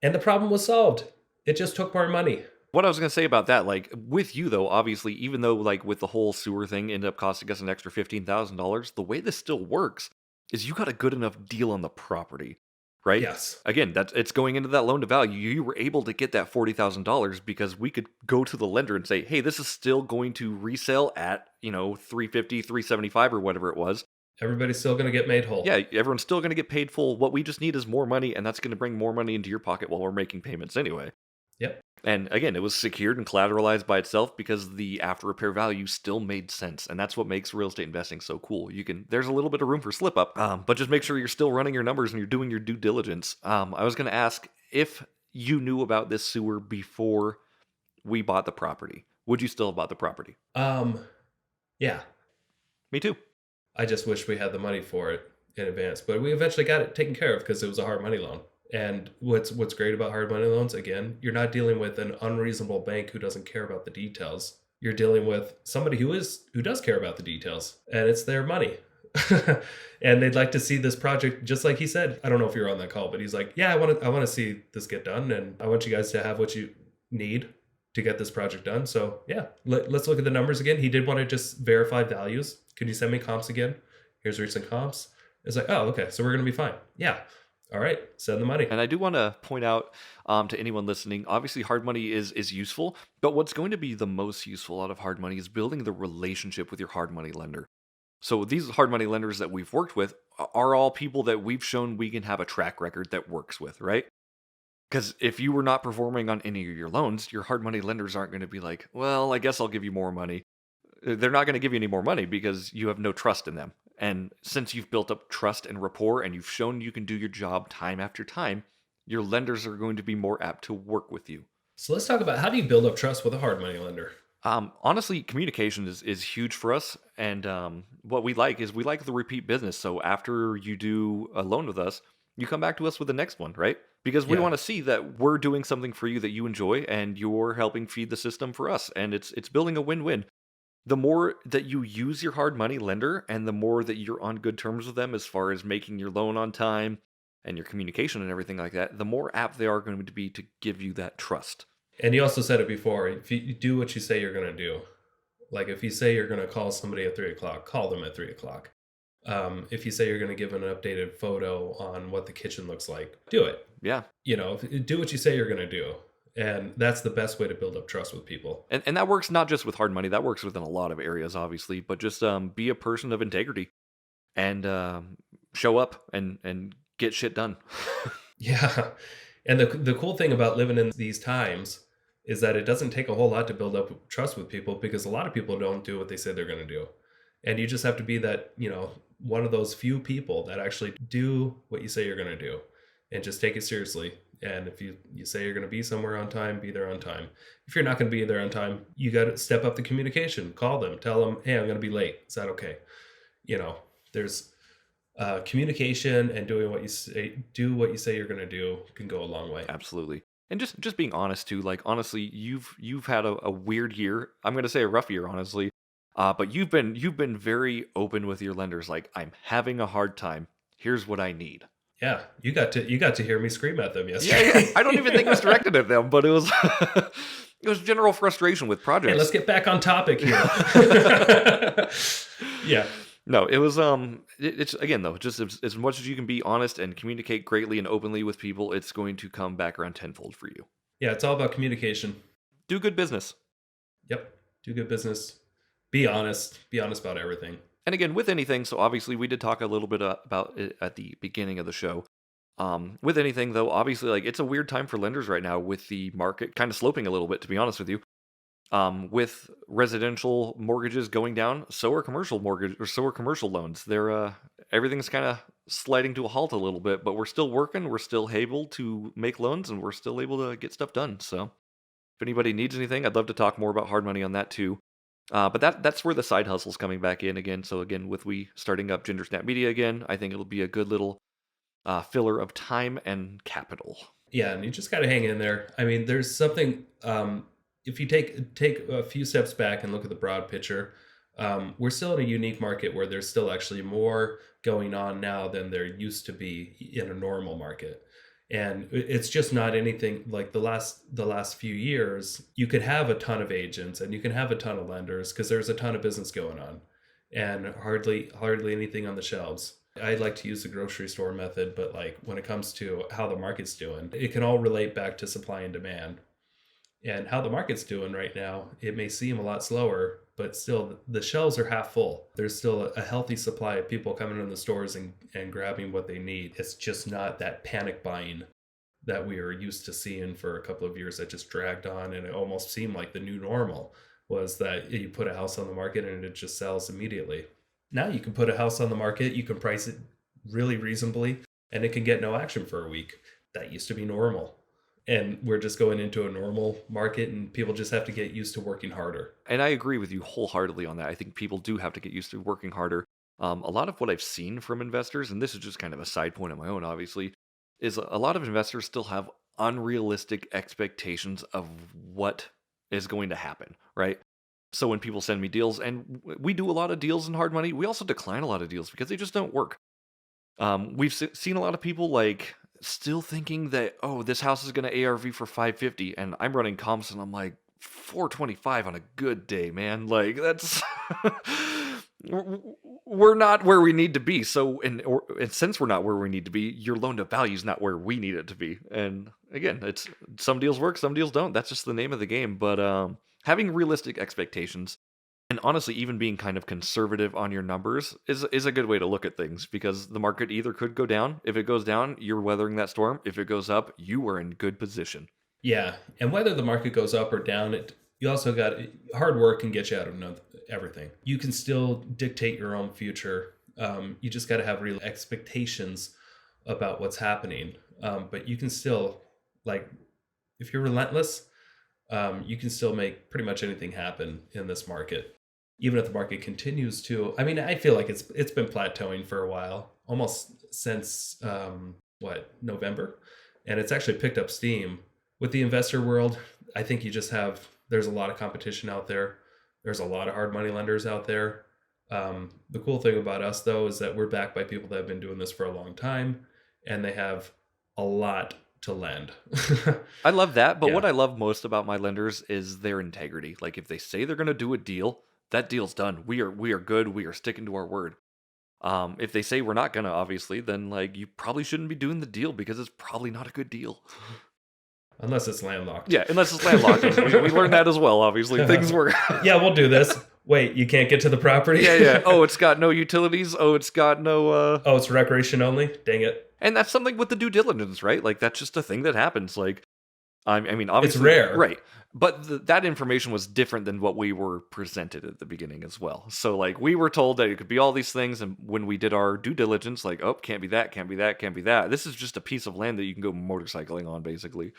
And the problem was solved. It just took more money. What I was going to say about that, like with you though, obviously, even though like with the whole sewer thing ended up costing us an extra $15,000, the way this still works is you got a good enough deal on the property, right? Yes. Again, it's going into that loan to value. You were able to get that $40,000 because we could go to the lender and say, hey, this is still going to resell at, 350, 375 or whatever it was. Everybody's still going to get made whole. Yeah, everyone's still going to get paid full. What we just need is more money, and that's going to bring more money into your pocket while we're making payments anyway. Yep. And again, it was secured and collateralized by itself because the after repair value still made sense, and that's what makes real estate investing so cool. There's a little bit of room for slip up, but just make sure you're still running your numbers and you're doing your due diligence. I was going to ask if you knew about this sewer before we bought the property. Would you still have bought the property? Um, yeah. Me too. I just wish we had the money for it in advance, but we eventually got it taken care of because it was a hard money loan. And what's great about hard money loans, again, you're not dealing with an unreasonable bank who doesn't care about the details. You're dealing with somebody who does care about the details, and it's their money. And they'd like to see this project, just like he said. I don't know if you're on that call, but he's like, yeah, I want to see this get done, and I want you guys to have what you need to get this project done. So yeah, let's look at the numbers again. He did want to just verify values. Could you send me comps again? Here's recent comps. It's like, oh, okay, so we're going to be fine. Yeah. All right, send the money. And I do want to point out to anyone listening, obviously hard money is useful, but what's going to be the most useful out of hard money is building the relationship with your hard money lender. So these hard money lenders that we've worked with are all people that we've shown we can have a track record that works with, right? Because if you were not performing on any of your loans, your hard money lenders aren't going to be like, well, I guess I'll give you more money. They're not going to give you any more money because you have no trust in them. And since you've built up trust and rapport and you've shown you can do your job time after time, your lenders are going to be more apt to work with you. So let's talk about, how do you build up trust with a hard money lender? Honestly, communication is huge for us. And what we like is we like the repeat business. So after you do a loan with us, you come back to us with the next one, right? Because we Yeah. want to see that we're doing something for you that you enjoy and you're helping feed the system for us. And it's building a win-win. The more that you use your hard money lender and the more that you're on good terms with them as far as making your loan on time and your communication and everything like that, the more apt they are going to be to give you that trust. And you also said it before, if you do what you say you're going to do, like if you say you're going to call somebody at 3 o'clock, call them at 3 o'clock. If you say you're going to give an updated photo on what the kitchen looks like, do it. Yeah. Do what you say you're going to do. And that's the best way to build up trust with people. And that works not just with hard money, that works within a lot of areas, obviously, but just be a person of integrity and show up and get shit done. Yeah. And the cool thing about living in these times is that it doesn't take a whole lot to build up trust with people, because a lot of people don't do what they say they're going to do. And you just have to be that, one of those few people that actually do what you say you're going to do and just take it seriously. And if you say you're going to be somewhere on time, be there on time. If you're not going to be there on time, you got to step up the communication, call them, tell them, hey, I'm going to be late. Is that okay? There's communication, and do what you say you're going to do can go a long way. Absolutely. And just being honest too, like honestly, you've had a weird year. I'm gonna say a rough year, honestly. But you've been very open with your lenders. Like, I'm having a hard time. Here's what I need. Yeah, you got to hear me scream at them Yeah, yesterday. I don't even think it was directed at them, but it was it was general frustration with projects. Hey, let's get back on topic here. Yeah. No, it was it's again though, just as much as you can be honest and communicate greatly and openly with people, it's going to come back around tenfold for you. Yeah, it's all about communication. Do good business. Yep. Do good business. Be honest. Be honest about everything. And again, with anything, so obviously we did talk a little bit about it at the beginning of the show. With anything though, obviously like it's a weird time for lenders right now with the market kind of sloping a little bit, to be honest with you. With residential mortgages going down, so are commercial loans. They're everything's kind of sliding to a halt a little bit, but we're still working. We're still able to make loans, and we're still able to get stuff done. So, if anybody needs anything, I'd love to talk more about hard money on that too. But that's where the side hustle's coming back in again. So again, with we starting up Ginger Snap Media again, I think it'll be a good little filler of time and capital. Yeah, and you just got to hang in there. I mean, there's something. If you take a few steps back and look at the broad picture, we're still in a unique market where there's still actually more going on now than there used to be in a normal market. And it's just not anything like the last few years. You could have a ton of agents and you can have a ton of lenders because there's a ton of business going on, and hardly anything on the shelves. I'd like to use the grocery store method, but like when it comes to how the market's doing, it can all relate back to supply and demand. And how the market's doing right now, it may seem a lot slower but still the shelves are half full. There's still a healthy supply of people coming in the stores and grabbing what they need. It's just not that panic buying that we were used to seeing for a couple of years that just dragged on, and it almost seemed like the new normal was that you put a house on the market and it just sells immediately. Now you can put a house on the market, you can price it really reasonably, and it can get no action for a week. That used to be normal. And we're just going into a normal market, and people just have to get used to working harder. And I agree with you wholeheartedly on that. I think people do have to get used to working harder. A lot of what I've seen from investors, and this is just kind of a side point of my own, obviously, is a lot of investors still have unrealistic expectations of what is going to happen, right? So when people send me deals, and we do a lot of deals in hard money, we also decline a lot of deals because they just don't work. We've seen a lot of people like still thinking that, oh, this house is going to ARV for 550, and I'm running comps and I'm like 425 on a good day, man. Like that's we're not where we need to be. So and since we're not where we need to be, your loan to value is not where we need it to be. And again, it's some deals work, some deals don't. That's just the name of the game. But having realistic expectations, and honestly, even being kind of conservative on your numbers is a good way to look at things, because the market either could go down. If it goes down, you're weathering that storm. If it goes up, you are in good position. Yeah, and whether the market goes up or down, you also got hard work can get you out of everything. You can still dictate your own future. You just got to have real expectations about what's happening. But you can still, like, if you're relentless, you can still make pretty much anything happen in this market. Even if the market continues to, I mean, I feel like it's been plateauing for a while, almost since November, and it's actually picked up steam with the investor world. I think there's a lot of competition out there. There's a lot of hard money lenders out there. The cool thing about us, though, is that we're backed by people that have been doing this for a long time, and they have a lot to lend. I love that, but Yeah. what I love most about my lenders is their integrity. Like if they say they're going to do a deal, that deal's done. We are good. We are sticking to our word. If they say we're not gonna, obviously, then like you probably shouldn't be doing the deal because it's probably not a good deal. Unless it's landlocked. Yeah, unless it's landlocked. We learned that as well. Obviously, things were. Yeah, we'll do this. Wait, you can't get to the property? Yeah. Oh, it's got no utilities. Oh, it's got no. Oh, it's recreation only. Dang it. And that's something with the due diligence, right? Like that's just a thing that happens. Like, I mean, obviously, It's rare, right? But that information was different than what we were presented at the beginning as well. So, like, we were told that it could be all these things, and when we did our due diligence, like, oh, can't be that, can't be that, can't be that. This is just a piece of land that you can go motorcycling on, basically.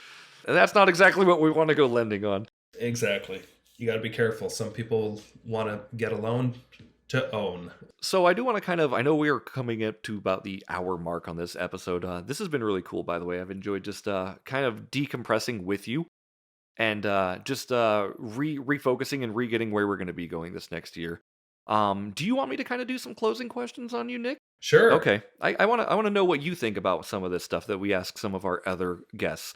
And that's not exactly what we want to go lending on. Exactly. You got to be careful. Some people want to get a loan to own. So I do want to I know we are coming up to about the hour mark on this episode. This has been really cool, by the way. I've enjoyed just kind of decompressing with you and just refocusing and re-getting where we're going to be going this next year. Do you want me to kind of do some closing questions on you, Nick? Sure. Okay. I want to know what you think about some of this stuff that we ask some of our other guests.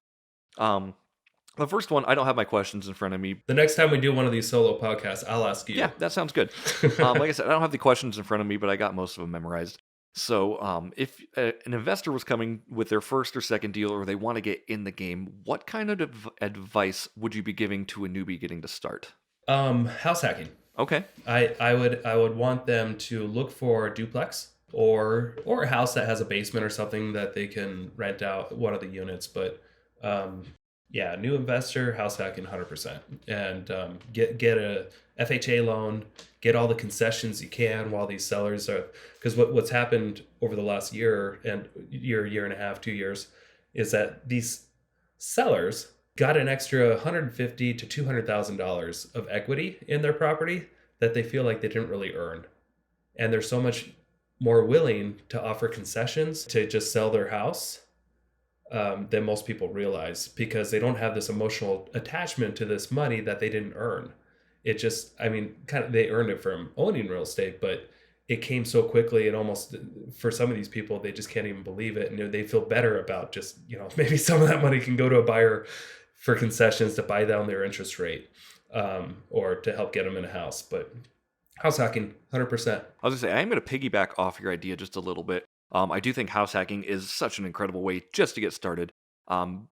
The first one, I don't have my questions in front of me. The next time we do one of these solo podcasts, I'll ask you. Yeah, that sounds good. Like I said, I don't have the questions in front of me, but I got most of them memorized. So if an investor was coming with their first or second deal, or they want to get in the game, what kind of advice would you be giving to a newbie getting to start? House hacking. Okay. I would want them to look for a duplex or a house that has a basement or something that they can rent out one of the units. But yeah, new investor, house hacking 100%. And get a FHA loan, get all the concessions you can while these sellers are, because what's happened over the last year and a half, 2 years, is that these sellers got an extra $150,000 to $200,000 of equity in their property that they feel like they didn't really earn. And they're so much more willing to offer concessions to just sell their house than most people realize, because they don't have this emotional attachment to this money that they didn't earn. It just, I mean, kind of, they earned it from owning real estate, but it came so quickly, and almost, for some of these people, they just can't even believe it. And they feel better about just, maybe some of that money can go to a buyer for concessions to buy down their interest rate, or to help get them in a house. But house hacking, 100%. I was going to say, I'm going to piggyback off your idea just a little bit. I do think house hacking is such an incredible way just to get started.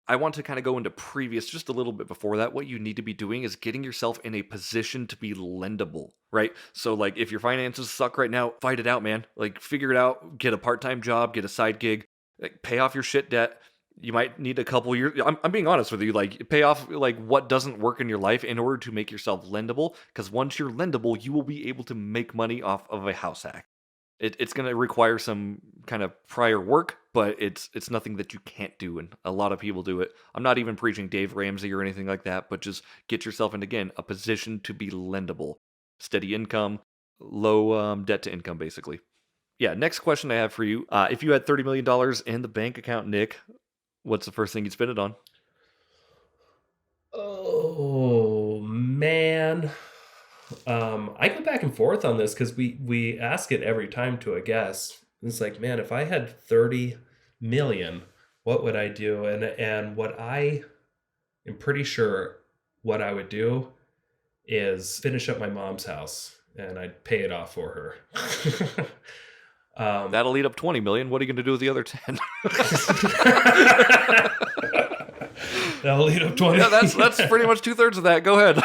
I want to kind of go into previous just a little bit before that. What you need to be doing is getting yourself in a position to be lendable, right? So like if your finances suck right now, fight it out, man. Like figure it out, get a part-time job, get a side gig, like, pay off your shit debt. You might need a couple years. I'm being honest with you. Like pay off like what doesn't work in your life in order to make yourself lendable. Because once you're lendable, you will be able to make money off of a house hack. It's going to require some kind of prior work, but it's nothing that you can't do, and a lot of people do it. I'm not even preaching Dave Ramsey or anything like that, but just get yourself in, again, a position to be lendable. Steady income, low debt to income, basically. Yeah, next question I have for you. If you had $30 million in the bank account, Nick, what's the first thing you'd spend it on? Oh man. I go back and forth on this because we ask it every time to a guest. It's like, man, if I had 30 million, what would I do? And what I am pretty sure what I would do is finish up my mom's house and I'd pay it off for her. That'll eat up 20 million. What are you going to do with the other 10? That'll eat up 20. Yeah, that's pretty much 2/3 of that. Go ahead.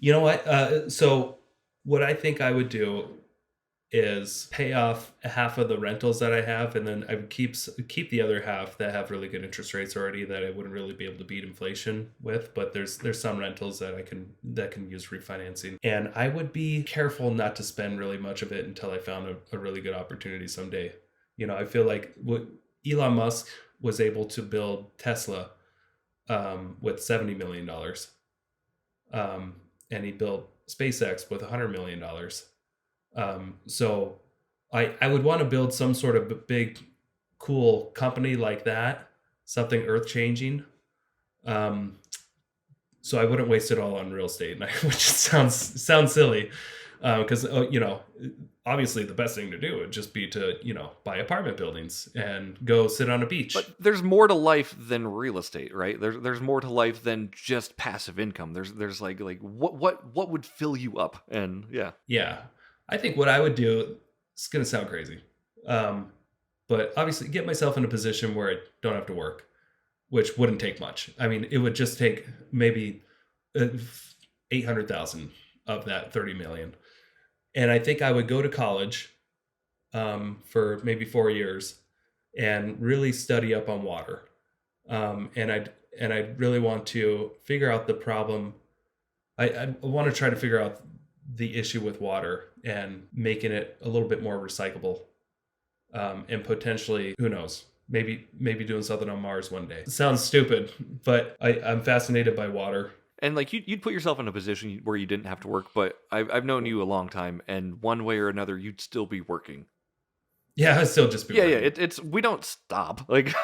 You know what? So what I think I would do is pay off half of the rentals that I have, and then I would keep the other half that have really good interest rates already that I wouldn't really be able to beat inflation with. But there's some rentals that can use refinancing, and I would be careful not to spend really much of it until I found a really good opportunity someday. You know, I feel like what Elon Musk was able to build Tesla with $70 million. And he built SpaceX with $100 million. So I would want to build some sort of big, cool company like that, something earth-changing. So I wouldn't waste it all on real estate, which sounds silly, because obviously the best thing to do would just be to buy apartment buildings and go sit on a beach. But there's more to life than real estate, right? There's more to life than just passive income. There's like what would fill you up? And yeah, I think what I would do, it's gonna sound crazy, but obviously get myself in a position where I don't have to work, which wouldn't take much. I mean, it would just take maybe 800,000 of that 30 million. And I think I would go to college for maybe 4 years and really study up on water. And I'd really want to figure out the problem. I want to try to figure out the issue with water and making it a little bit more recyclable. And potentially, who knows, maybe doing something on Mars one day. It sounds stupid, but I'm fascinated by water. And like you'd put yourself in a position where you didn't have to work, but I've known you a long time, and one way or another, you'd still be working. Yeah, I'd still just be working. Yeah. It's we don't stop. Like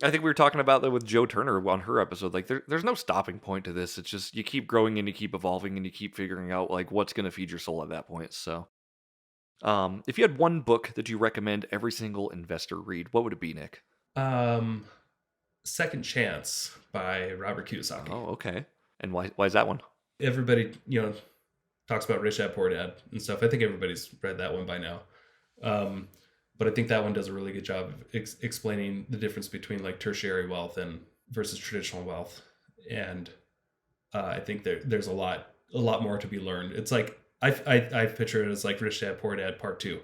I think we were talking about that with Joe Turner on her episode. Like there's no stopping point to this. It's just you keep growing and you keep evolving and you keep figuring out like what's going to feed your soul at that point. So, if you had one book that you recommend every single investor read, what would it be, Nick? Second Chance by Robert Kiyosaki. Oh, okay. And why is that one? Everybody, talks about Rich Dad Poor Dad and stuff. I think everybody's read that one by now. But I think that one does a really good job of explaining the difference between like tertiary wealth and versus traditional wealth. And I think there's a lot more to be learned. It's like I picture it as like Rich Dad Poor Dad Part 2.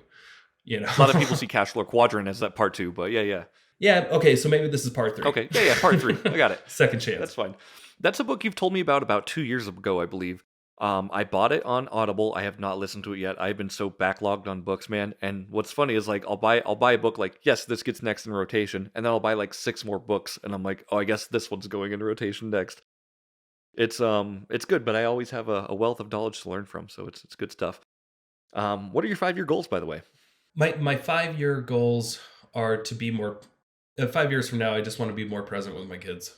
A lot of people see Cash Flow Quadrant as that Part 2, but yeah. Yeah, okay, so maybe this is Part 3. Okay, yeah, Part 3. I got it. Second Chance. That's fine. That's a book you've told me about 2 years ago, I believe. I bought it on Audible. I have not listened to it yet. I've been so backlogged on books, man. And what's funny is like I'll buy a book like, yes, this gets next in rotation, and then I'll buy like 6 more books, and I'm like, oh, I guess this one's going in rotation next. It's good, but I always have a wealth of knowledge to learn from, so it's good stuff. What are your 5-year goals, by the way? My 5-year goals are to be more. 5 years from now, I just want to be more present with my kids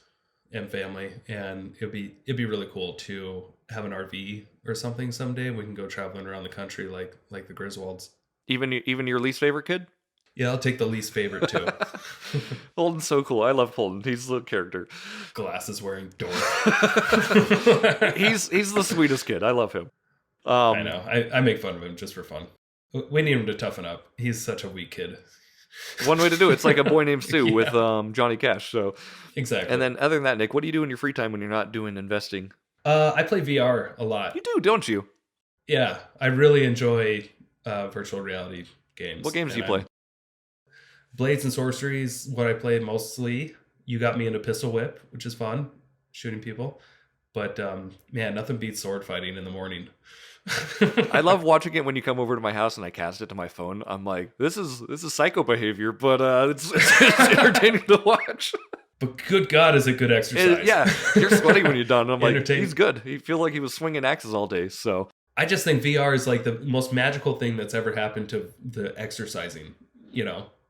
and family, and it'd be really cool to have an RV or something someday. We can go traveling around the country like the Griswolds. Even your least favorite kid? Yeah, I'll take the least favorite too. Holden's so cool. I love Holden. He's the character. Glasses wearing dork. He's the sweetest kid. I love him. I know. I make fun of him just for fun. We need him to toughen up. He's such a weak kid. One way to do it. It's like A Boy Named Sue with Yeah, Johnny Cash. So, and exactly. then other than that, Nick, what do you do in your free time when you're not doing investing? I play VR a You lot. do, don't you? Yeah, I really enjoy virtual reality What games, games do and you play? I'm Blades and Sorcery is what I play mostly. You got me into Pistol Whip, which is fun, shooting people. But man, nothing beats sword fighting in the morning. I love watching it when you come over to my house and I cast it to my phone. I'm like, this is psycho behavior, but it's entertaining to watch. But good God, is it good exercise? Yeah, you're sweating when you're done. I'm like, Entertaining. he's good. He feel like he was swinging axes all day. So I just think VR is like the most magical thing that's ever happened to the exercising,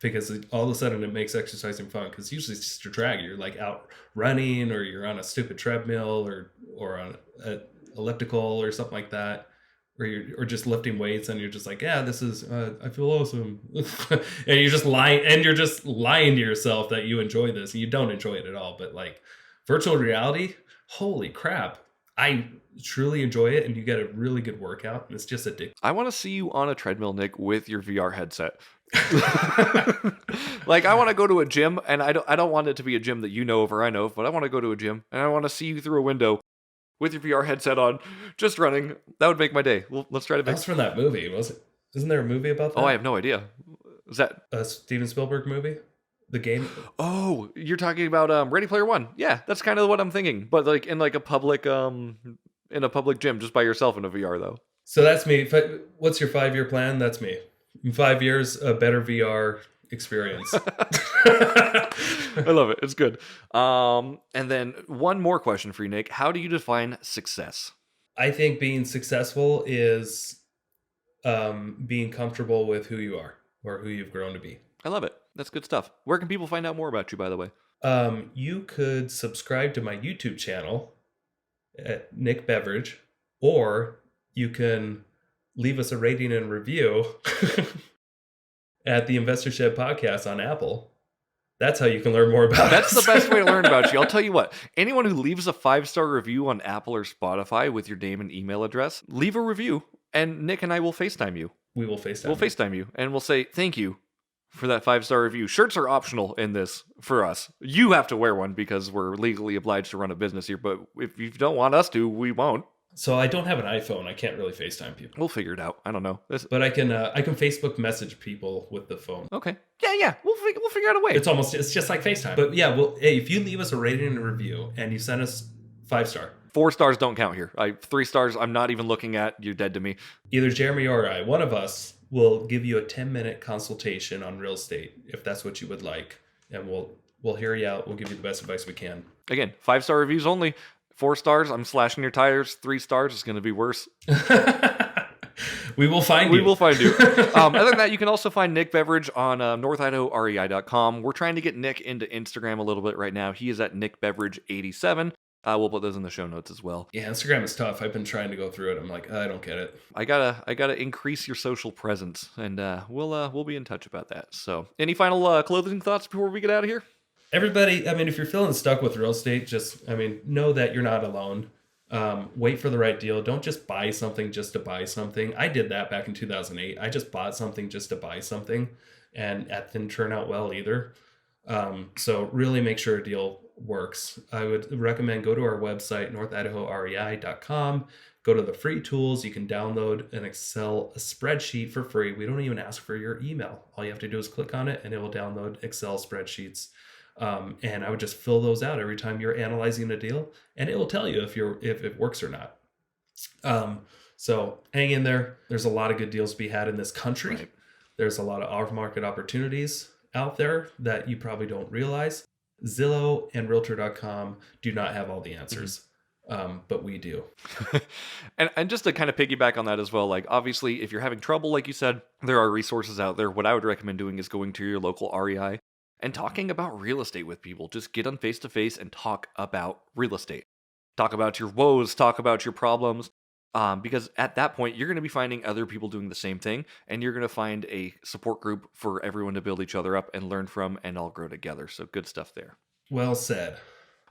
because all of a sudden it makes exercising fun. Because usually it's just a drag. You're like out running, or you're on a stupid treadmill, or on a elliptical or something like that, or just lifting weights, and you're just like, yeah, this is I feel awesome, and you're just lying to yourself that you enjoy this, and you don't enjoy it at all. But like virtual reality, holy crap, I truly enjoy it, and you get a really good workout, and it's just addictive. I want to see you on a treadmill, Nick, with your VR headset. Like I want to go to a gym, and I don't want it to be a gym that you know of or I know of, but I want to go to a gym, and I want to see you through a window with your VR headset on, just running. That would make my day. Well, let's try to That make. was from that movie, was it? Isn't there a movie about Oh, I that? have no idea. Is that? A Steven Spielberg movie, the game. Oh, you're talking about Ready Player One. Yeah, that's kind of what I'm thinking. But like in a public gym, just by yourself in a VR though. So that's me. What's your 5-year plan? That's me. In 5 years, a better VR experience. I love it. It's good. And then one more question for you, Nick. How do you define success? I think being successful is being comfortable with who you are or who you've grown to be. I love it. That's good stuff. Where can people find out more about you, by the way? You could subscribe to my YouTube channel at Nick Beveridge, or you can leave us a rating and review at the Investor Shed podcast on Apple. That's how you can learn more about That's us. the best way to learn about you. I'll tell you what. Anyone who leaves a 5-star review on Apple or Spotify with your name and email address, leave a review, and Nick and I will FaceTime you. We will FaceTime. We'll FaceTime you, and we'll say thank you for that 5-star review. Shirts are optional in this for us. You have to wear one because we're legally obliged to run a business here, but if you don't want us to, we won't. So I don't have an iPhone. I can't really FaceTime people. We'll figure it out. I don't know. But I can Facebook message people with the phone. Okay. Yeah. We'll figure out a way. It's just like FaceTime. But yeah, well, hey, if you leave us a rating and a review and you send us 5-star, 4 stars don't count here. 3 stars, I'm not even looking at. You're dead to me. either Jeremy or I, one of us will give you a 10-minute consultation on real estate if that's what you would like, and we'll hear you out. We'll give you the best advice we can. Again, 5-star reviews only. 4 stars, I'm slashing your tires. 3 stars is going to be worse. We will find you. We will find you. Other than that, you can also find Nick Beveridge on northidahorei.com. We're trying to get Nick into Instagram a little bit right now. He is at nickbeveridge87. We'll put those in the show notes as well. Yeah, Instagram is tough. I've been trying to go through it. I'm like, I don't get it. I gotta increase your social presence, and we'll be in touch about that. So, any final closing thoughts before we get out of here? Everybody, if you're feeling stuck with real estate, know that you're not alone. Wait for the right deal. Don't just buy something just to buy something. I did that back in 2008. I just bought something just to buy something, and that didn't turn out well either. So really make sure a deal works. I would recommend go to our website, northidahorei.com. Go to the free tools. You can download a spreadsheet for free. We don't even ask for your email. All you have to do is click on it, and it will download Excel spreadsheets. And I would just fill those out every time you're analyzing a deal, and it will tell you if it works or not. So hang in there. There's a lot of good deals to be had in this country. Right. There's a lot of off-market opportunities out there that you probably don't realize. Zillow and Realtor.com do not have all the answers, but we do. and just to kind of piggyback on that as well, like obviously if you're having trouble, like you said, there are resources out there. What I would recommend doing is going to your local REI and talking about real estate with people. Just get on face to face and talk about real estate. Talk about your woes, talk about your problems. Because at that point, you're going to be finding other people doing the same thing, and you're going to find a support group for everyone to build each other up and learn from and all grow together. So good stuff there. Well said.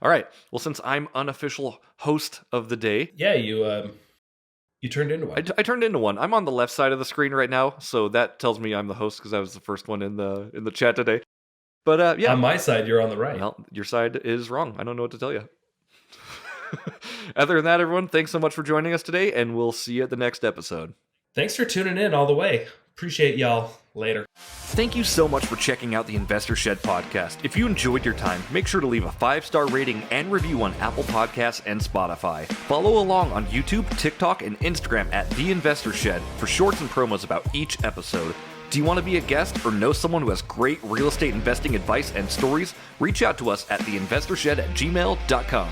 All right. Well, since I'm unofficial host of the day. Yeah, you You turned into one. I turned into one. I'm on the left side of the screen right now, so that tells me I'm the host because I was the first one in the chat today. But yeah, On my side, you're on the right. well, your side is wrong. I don't know what to tell you. Other than that, everyone, thanks so much for joining us today, and we'll see you at the next episode. Thanks for tuning in all the way. Appreciate y'all. Later. Thank you so much for checking out the Investor Shed podcast. If you enjoyed your time, make sure to leave a 5-star rating and review on Apple Podcasts and Spotify. Follow along on YouTube, TikTok, and Instagram at The Investor Shed for shorts and promos about each episode. Do you want to be a guest or know someone who has great real estate investing advice and stories? Reach out to us at theinvestorshed@gmail.com.